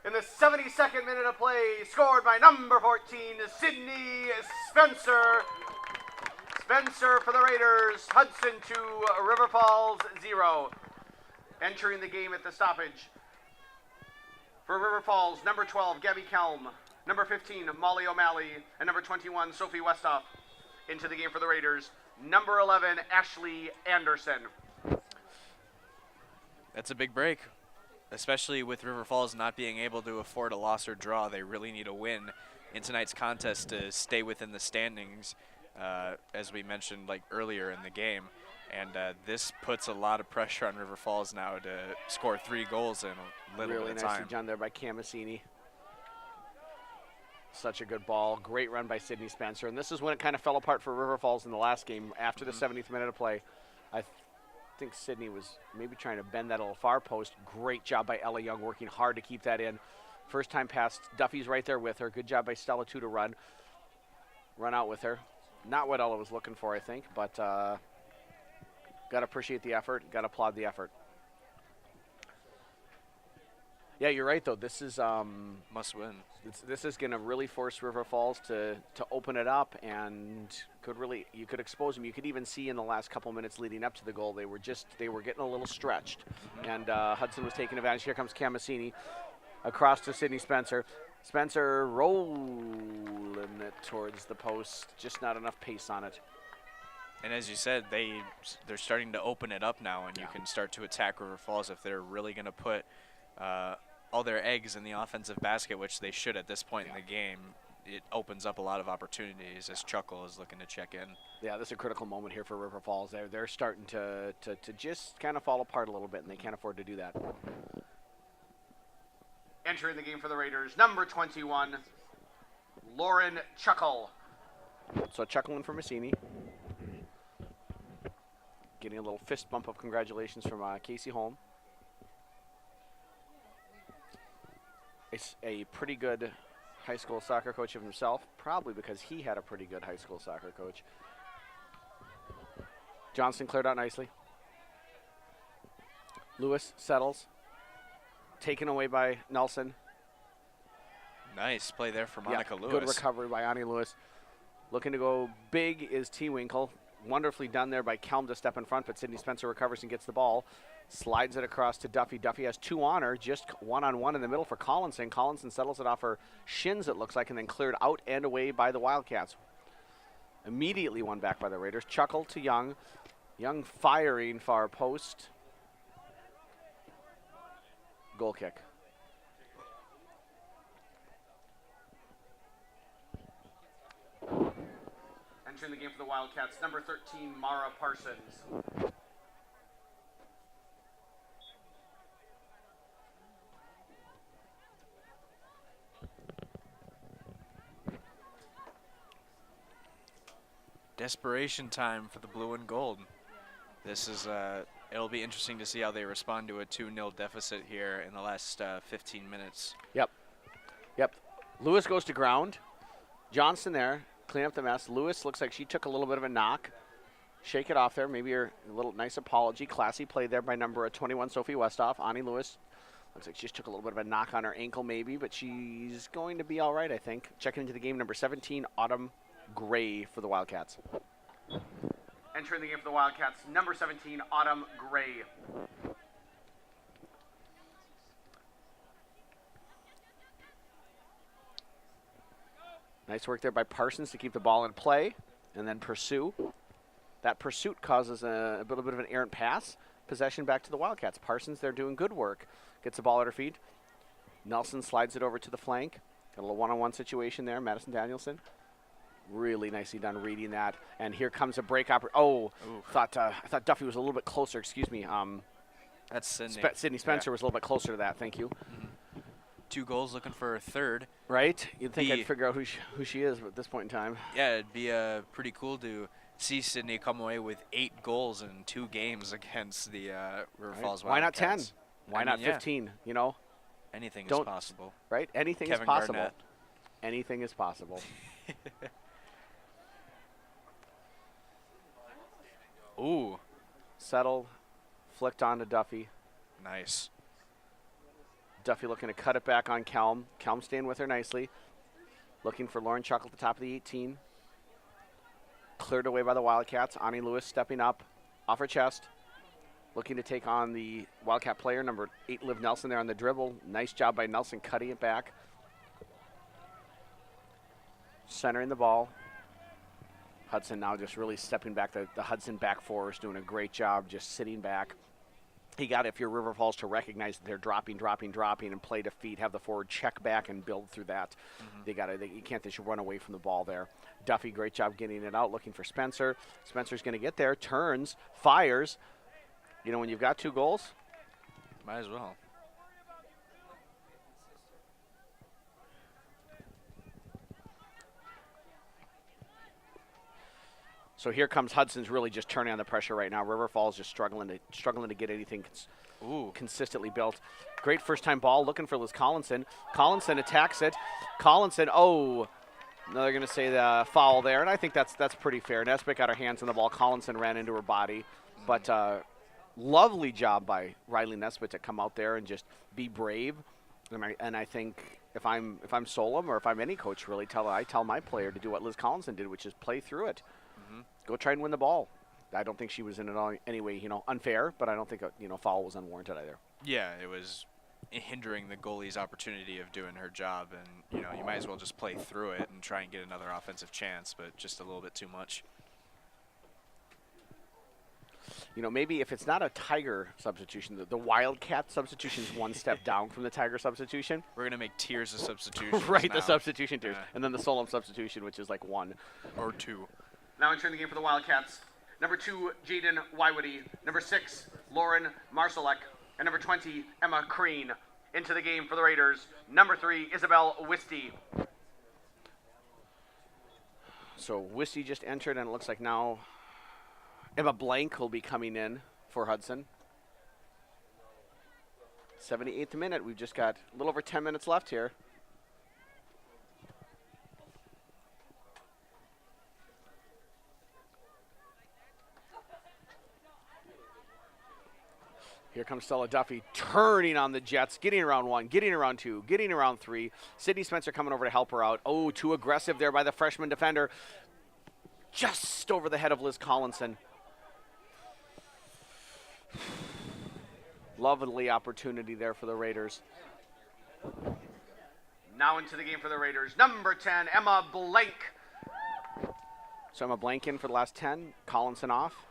In the 72nd minute of play, scored by number 14, Sydney Spencer. Spencer for the Raiders, Hudson 2, River Falls 0. Entering the game at the stoppage. For River Falls, number 12, Gabby Kelm. Number 15, Molly O'Malley. And number 21, Sophie Westhoff. Into the game for the Raiders, number 11, Ashley Anderson. That's a big break. Especially with River Falls not being able to afford a loss or draw. They really need a win in tonight's contest to stay within the standings, as we mentioned earlier in the game. And this puts a lot of pressure on River Falls now to score 3 goals in a little bit of time. Really nicely done there by Camasini. Such a good ball. Great run by Sydney Spencer. And this is when it kind of fell apart for River Falls in the last game after the 70th minute of play. I think Sydney was maybe trying to bend that little far post. Great job by Ella Young, working hard to keep that in. First time pass, Duffy's right there with her. Good job by Stella, too, to run out with her. Not what Ella was looking for, I think, but got to appreciate the effort, got to applaud the effort. Yeah, you're right, though. This is must win. This is going to really force River Falls to open it up, and you could expose them. You could even see in the last couple minutes leading up to the goal, they were getting a little stretched, and Hudson was taking advantage. Here comes Camasini across to Sydney Spencer. Spencer rolling it towards the post, just not enough pace on it. And as you said, they're starting to open it up now, and you can start to attack River Falls if they're really going to put all their eggs in the offensive basket, which they should at this point in the game. It opens up a lot of opportunities as Chuckle is looking to check in. Yeah, this is a critical moment here for River Falls. They're starting to just kind of fall apart a little bit, and they can't afford to do that. Entering the game for the Raiders, number 21, Lauren Chuckle. So chuckling for Massini. Getting a little fist bump of congratulations from Casey Holm. It's a pretty good high school soccer coach of himself, probably because he had a pretty good high school soccer coach. Johnston cleared out nicely. Lewis settles. Taken away by Nelson. Nice play there for Monica Lewis. Good recovery by Ani Lewis. Looking to go big is T. Winkle. Wonderfully done there by Kelm to step in front, but Sydney Spencer recovers and gets the ball. Slides it across to Duffy. Duffy has 2 on her, just one-on-one in the middle for Collinson. Collinson settles it off her shins, it looks like, and then cleared out and away by the Wildcats. Immediately won back by the Raiders. Chuckle to Young. Young firing far post. Goal kick. Entering the game for the Wildcats, number 13, Mara Parsons. Desperation time for the blue and gold. This is, it'll be interesting to see how they respond to a 2-0 deficit here in the last 15 minutes. Yep. Lewis goes to ground. Johnston there, clean up the mess. Lewis looks like she took a little bit of a knock. Shake it off there. Maybe a little nice apology. Classy play there by number 21, Sophie Westhoff. Ani Lewis looks like she just took a little bit of a knock on her ankle maybe, but she's going to be all right, I think. Checking into the game, number 17, Autumn Gray for the Wildcats. Entering the game for the Wildcats, number 17, Autumn Gray. Nice work there by Parsons to keep the ball in play and then pursue. That pursuit causes a little bit of an errant pass. Possession back to the Wildcats. Parsons, they're doing good work. Gets the ball at her feet. Nelson slides it over to the flank. Got a little one-on-one situation there. Madison Danielson. Really nicely done reading that. And here comes a break. I thought Duffy was a little bit closer. Excuse me. That's Sydney. Sydney Spencer was a little bit closer to that. Thank you. 2 goals, looking for a third. Right? You'd think I'd figure out who she is at this point in time. Yeah, it'd be pretty cool to see Sydney come away with 8 goals in 2 games against the River Falls Wildcats. Why not 10? Why not 15? You know? Anything is possible. Right? Anything Kevin is possible. Garnett. Anything is possible. Ooh. Settled. Flicked on to Duffy. Nice. Duffy looking to cut it back on Kelm. Kelm staying with her nicely. Looking for Lauren Chuckle at the top of the 18. Cleared away by the Wildcats. Ani Lewis stepping up off her chest. Looking to take on the Wildcat player, number 8, Liv Nelson there on the dribble. Nice job by Nelson cutting it back. Centering the ball. Hudson now just really stepping back. The Hudson back four is doing a great job just sitting back. You got, if you're River Falls, to recognize that they're dropping, and play to feet, have the forward check back and build through that. You can't just run away from the ball there. Duffy, great job getting it out, looking for Spencer. Spencer's going to get there, turns, fires. You know, when you've got 2 goals, might as well. So here comes Hudson's really just turning on the pressure right now. River Falls just struggling to get anything consistently built. Great first-time ball, looking for Liz Collinson. Collinson attacks it. Collinson, no, they're going to say the foul there, and I think that's pretty fair. Nesbitt got her hands on the ball. Collinson ran into her body, but lovely job by Riley Nesbitt to come out there and just be brave. And I think if I'm Solom or if I'm any coach, really I tell my player to do what Liz Collinson did, which is play through it. Go try and win the ball. I don't think she was in it any way, unfair, but I don't think a foul was unwarranted either. Yeah, it was hindering the goalie's opportunity of doing her job, and you might as well just play through it and try and get another offensive chance, but just a little bit too much. Maybe if it's not a Tiger substitution, the Wildcat substitution is one step down from the Tiger substitution. We're going to make tiers of substitutions. Right, now. The substitution tiers. And then the Solom substitution, which is like 1 or 2. Now entering the game for the Wildcats, number 2, Jaden Wywitty. Number 6, Lauren Marsalek. And number 20, Emma Crean. Into the game for the Raiders, number 3, Isabel Wisty. So Wissy just entered, and it looks like now Emma Blank will be coming in for Hudson. 78th minute. We've just got a little over 10 minutes left here. Here comes Stella Duffy turning on the Jets, getting around 1, getting around 2, getting around 3. Sydney Spencer coming over to help her out. Oh, too aggressive there by the freshman defender. Just over the head of Liz Collinson. Lovely opportunity there for the Raiders. Now into the game for the Raiders. Number 10, Emma Blank. So Emma Blank in for the last 10. Collinson off.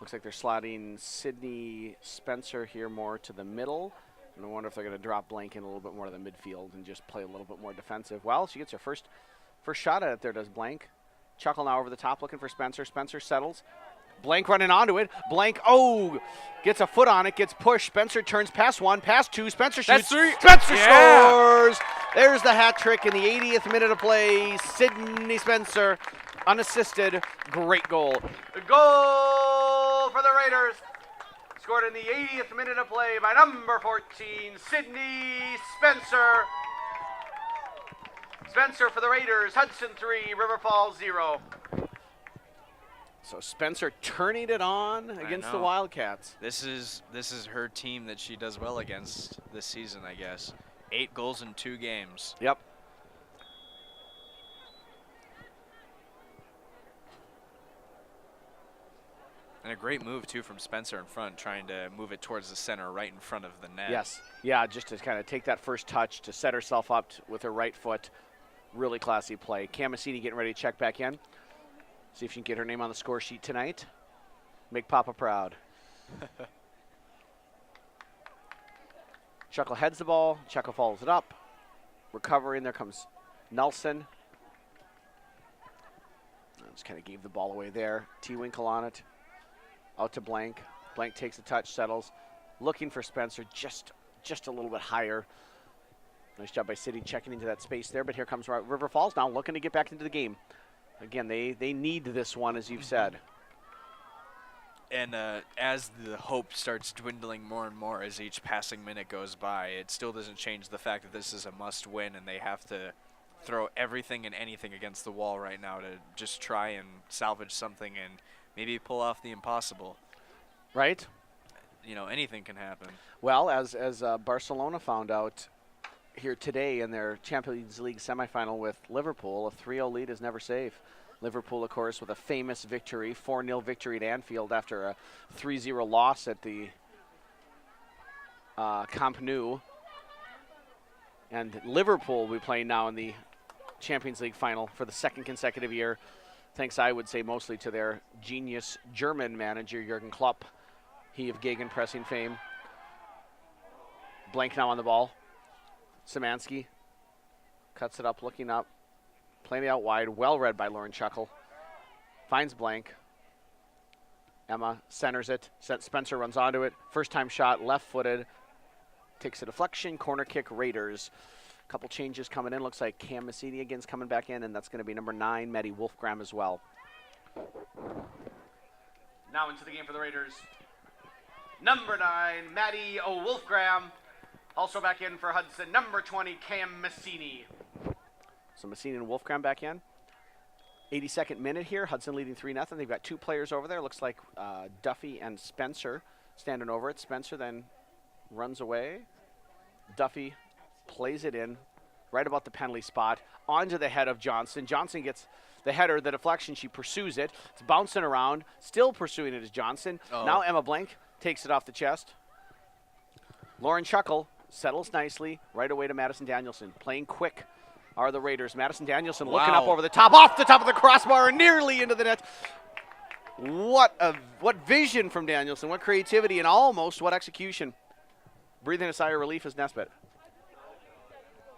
Looks like they're slotting Sydney Spencer here more to the middle. And I wonder if they're going to drop Blank in a little bit more to the midfield and just play a little bit more defensive. Well, she gets her first shot at it there, does Blank. Chuckle now over the top looking for Spencer. Spencer settles. Blank running onto it. Blank, gets a foot on it, gets pushed. Spencer turns past 1, past 2. Spencer shoots. Spencer scores! There's the hat trick in the 80th minute of play. Sydney Spencer, unassisted. Great goal. The goal for the Raiders. Scored in the 80th minute of play by number 14, Sydney Spencer. Spencer for the Raiders. Hudson 3, River Falls 0. So Spencer turning it on against the Wildcats. This is her team that she does well against this season, I guess. 8 goals in 2 games. Yep. And a great move, too, from Spencer in front, trying to move it towards the center right in front of the net. Yes. Yeah, just to kind of take that first touch to set herself up with her right foot. Really classy play. Cam Massini getting ready to check back in. See if she can get her name on the score sheet tonight. Make Papa proud. Chuckle heads the ball. Chuckle follows it up. Recovering. There comes Nelson. Just kind of gave the ball away there. T-Winkle on it. Out to Blank. Blank takes a touch, settles. Looking for Spencer just a little bit higher. Nice job by City checking into that space there. But here comes River Falls now looking to get back into the game. Again, they need this one, as you've said. And as the hope starts dwindling more and more as each passing minute goes by, it still doesn't change the fact that this is a must-win, and they have to throw everything and anything against the wall right now to just try and salvage something and maybe pull off the impossible. Right? You know, anything can happen. Well, as Barcelona found out here today in their Champions League semifinal with Liverpool, a 3-0 lead is never safe. Liverpool, of course, with a famous victory, 4-0 victory at Anfield after a 3-0 loss at the Camp Nou. And Liverpool will be playing now in the Champions League final for the second consecutive year, thanks, I would say, mostly to their genius German manager, Jurgen Klopp, he of gegenpressing fame. Blank now on the ball. Szymanski cuts it up, looking up, playing it out wide, well read by Lauren Chuckle. Finds Blank. Emma centers it. Spencer runs onto it. First time shot, left-footed. Takes a deflection, corner kick, Raiders. A couple changes coming in. Looks like Cam Massini again's coming back in, and that's going to be number 9, Maddie Wolfgram as well. Now into the game for the Raiders. Number 9, Maddie Wolfgram. Also back in for Hudson, number 20, Cam Massini. So Massini and Wolfgram back in. 82nd minute here. Hudson leading 3-0. They've got 2 players over there. Looks like Duffy and Spencer standing over it. Spencer then runs away. Duffy plays it in right about the penalty spot onto the head of Johnson. Johnson gets the header, the deflection. She pursues it. It's bouncing around. Still pursuing it is Johnson. Now Emma Blank takes it off the chest. Lauren Chuckle settles nicely right away to Madison Danielson. Playing quick are the Raiders. Madison Danielson looking up over the top, off the top of the crossbar, and nearly into the net. What vision from Danielson, what creativity, and almost what execution. Breathing a sigh of relief is Nesbitt.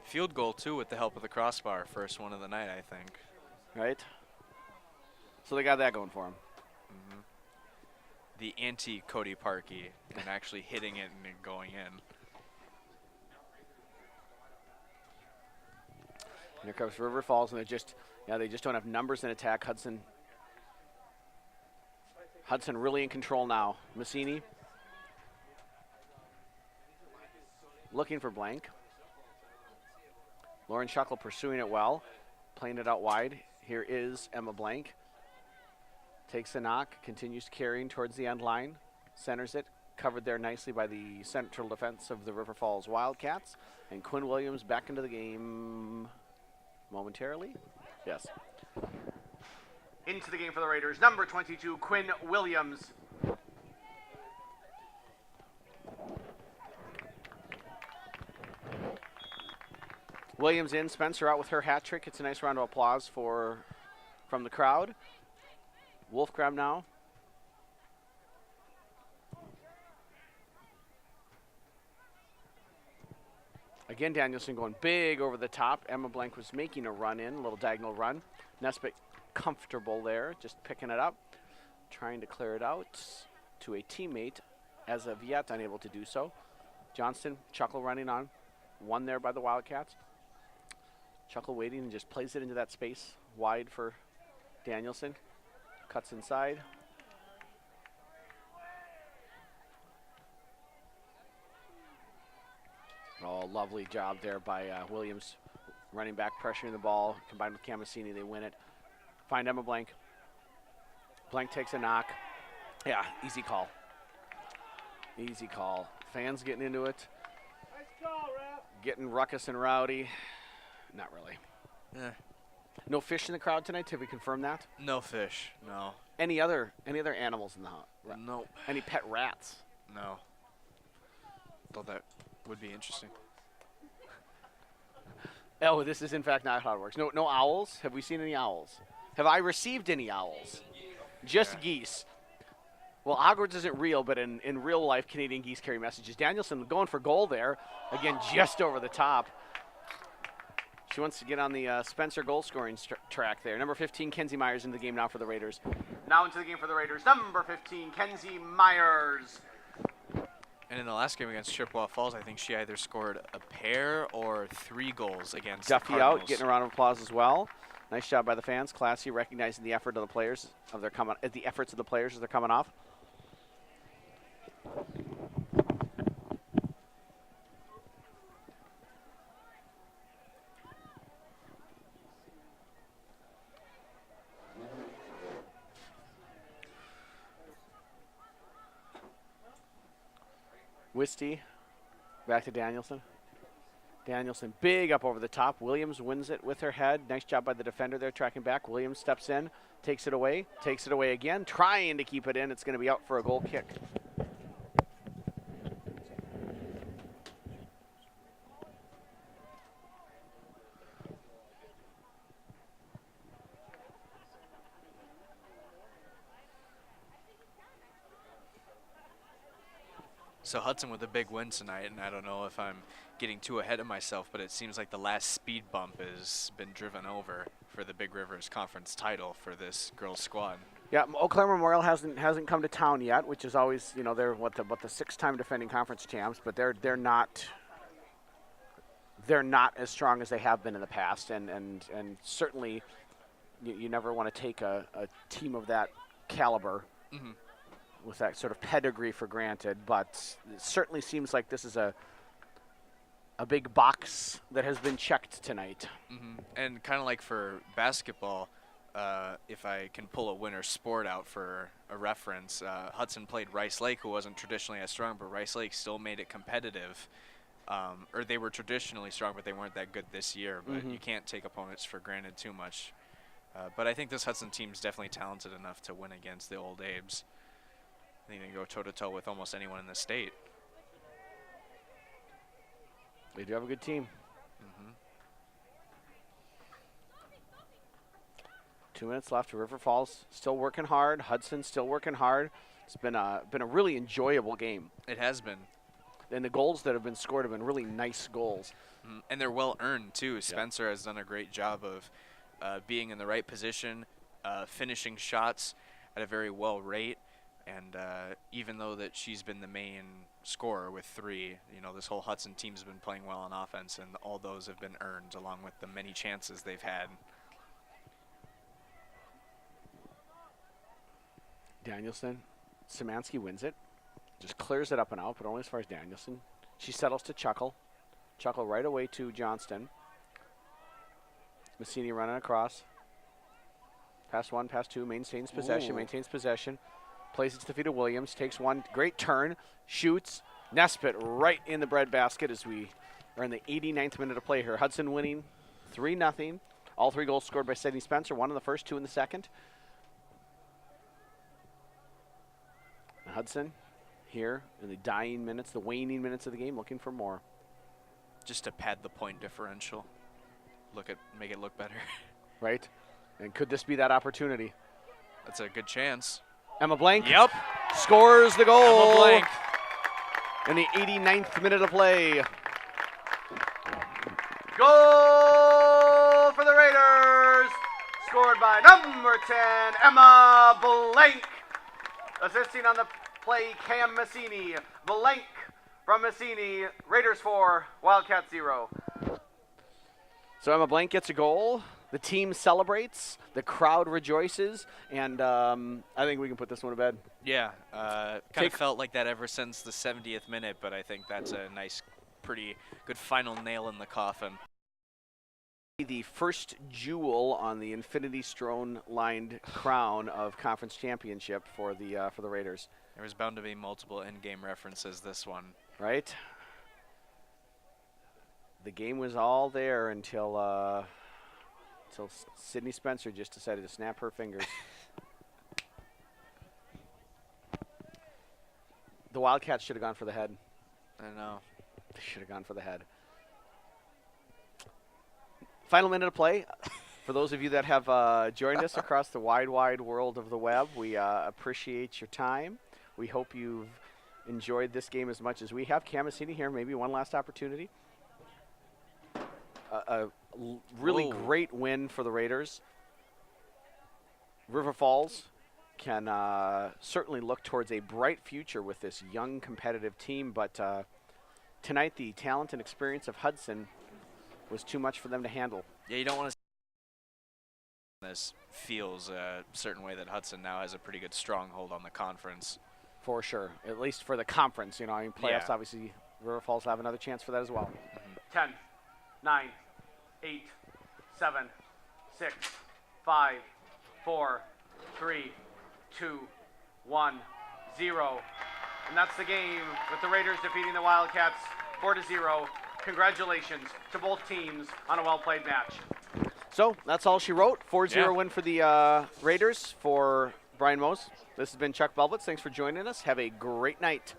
Field goal, too, with the help of the crossbar. First one of the night, I think. Right? So they got that going for him. Mm-hmm. The anti-Cody Parkey and actually hitting it and going in. Here comes River Falls, and they just don't have numbers in attack. Hudson really in control now. Massini looking for blank. Lauren Shuckle pursuing it well, playing it out wide. Here is Emma Blank. Takes a knock, continues carrying towards the end line, centers it, covered there nicely by the central defense of the River Falls Wildcats. And Quinn Williams back into the game momentarily. Yes. Into the game for the Raiders, number 22, Quinn Williams. Williams in, Spencer out with her hat trick. It's a nice round of applause from the crowd. Wolf grab now. Again, Danielson going big over the top. Emma Blank was making a run in, a little diagonal run. Nesbitt comfortable there, just picking it up, trying to clear it out to a teammate, as of yet unable to do so. Johnston, Chuckle running on. One there by the Wildcats. Chuckle waiting and just plays it into that space wide for Danielson. Cuts inside. Oh, lovely job there by Williams. Running back, pressuring the ball, combined with Camasini, they win it. Find Emma Blank. Blank takes a knock. Yeah, easy call. Easy call. Fans getting into it. Nice call, ref. Getting ruckus and rowdy. Not really. Yeah. No fish in the crowd tonight? Have we confirmed that? No fish. No. Any other animals in the house? Nope. Any pet rats? No. Thought that would be interesting. Oh, this is in fact not how it works. No owls? Have we seen any owls? Have I received any owls? Just geese. Well, Hogwarts isn't real, but in real life, Canadian geese carry messages. Danielson going for goal there. Again, just over the top. She wants to get on the Spencer goal-scoring track there. Number 15, Kenzie Myers, into the game now for the Raiders. Now into the game for the Raiders. Number 15, Kenzie Myers. And in the last game against Chippewa Falls, I think she either scored a pair or 3 goals against Duffy the Cardinals. out, getting a round of applause as well. Nice job by the fans. Classy, recognizing the effort of the players the efforts of the players as they're coming off. Wisty, back to Danielson. Danielson big up over the top. Williams wins it with her head. Nice job by the defender there tracking back. Williams steps in, takes it away again, trying to keep it in. It's going to be out for a goal kick. So Hudson with a big win tonight, and I don't know if I'm getting too ahead of myself, but it seems like the last speed bump has been driven over for the Big Rivers Conference title for this girls' squad. Yeah, Eau Claire Memorial hasn't come to town yet, which is always, they're the 6-time defending conference champs, but they're not as strong as they have been in the past, and certainly you never want to take a team of that caliber. Mm-hmm. With that sort of pedigree for granted, but it certainly seems like this is a big box that has been checked tonight. Mm-hmm. And kind of like for basketball, if I can pull a winter sport out for a reference, Hudson played Rice Lake, who wasn't traditionally as strong, but Rice Lake still made it competitive. Or they were traditionally strong, but they weren't that good this year. But you can't take opponents for granted too much. But I think this Hudson team's definitely talented enough to win against the Old Abes. I think they can go toe-to-toe with almost anyone in the state. They do have a good team. 2 minutes left. River Falls still working hard. Hudson still working hard. It's been a really enjoyable game. It has been. And the goals that have been scored have been really nice goals. And they're well earned too. Spencer has done a great job of being in the right position, finishing shots at a very well rate. And even though that she's been the main scorer with 3, this whole Hudson team's been playing well on offense, and all those have been earned along with the many chances they've had. Danielson, Szymanski wins it. Just clears it up and out, but only as far as Danielson. She settles to Chuckle. Chuckle right away to Johnston. Massini running across. Pass 1, pass 2, maintains possession. Plays it to the feet of Williams, takes one great turn, shoots. Nesbitt right in the breadbasket as we are in the 89th minute of play here. Hudson winning 3-0. All 3 goals scored by Sydney Spencer, 1 in the first, 2 in the second. Hudson here in the dying minutes, the waning minutes of the game, looking for more. Just to pad the point differential. Make it look better. Right? And could this be that opportunity? That's a good chance. Emma Blank Yep. scores the goal. Emma Blank. In the 89th minute of play. Goal for the Raiders. Scored by number 10, Emma Blank. Assisting on the play, Cam Massini. Blank from Massini. Raiders 4, Wildcats 0. So Emma Blank gets a goal. The team celebrates. The crowd rejoices. And I think we can put this one to bed. Yeah. Kind of felt like that ever since the 70th minute, but I think that's a nice, pretty good final nail in the coffin. The first jewel on the Infinity Stone-lined crown of conference championship for the Raiders. There was bound to be multiple in-game references this one. Right? The game was all there until Sydney Spencer just decided to snap her fingers. The Wildcats should have gone for the head. I know. They should have gone for the head. Final minute of play. For those of you that have joined us across the wide world of the web, we appreciate your time. We hope you've enjoyed this game as much as we have. Cam Massini here, maybe one last opportunity. A really great win for the Raiders. River Falls can certainly look towards a bright future with this young competitive team, but tonight the talent and experience of Hudson was too much for them to handle. Yeah, you don't want to. This feels a certain way that Hudson now has a pretty good stronghold on the conference. For sure, at least for the conference. You know, I mean, playoffs, Yeah. obviously, River Falls will have another chance for that as well. 10, 9, 8, 7, 6, 5, 4, 3, 2, 1, 0. And that's the game with the Raiders defeating the Wildcats 4-0. Congratulations to both teams on a well-played match. So that's all she wrote. 4-0 Yeah. win for the Raiders for Brian Mose. This has been Chuck Belbitz. Thanks for joining us. Have a great night.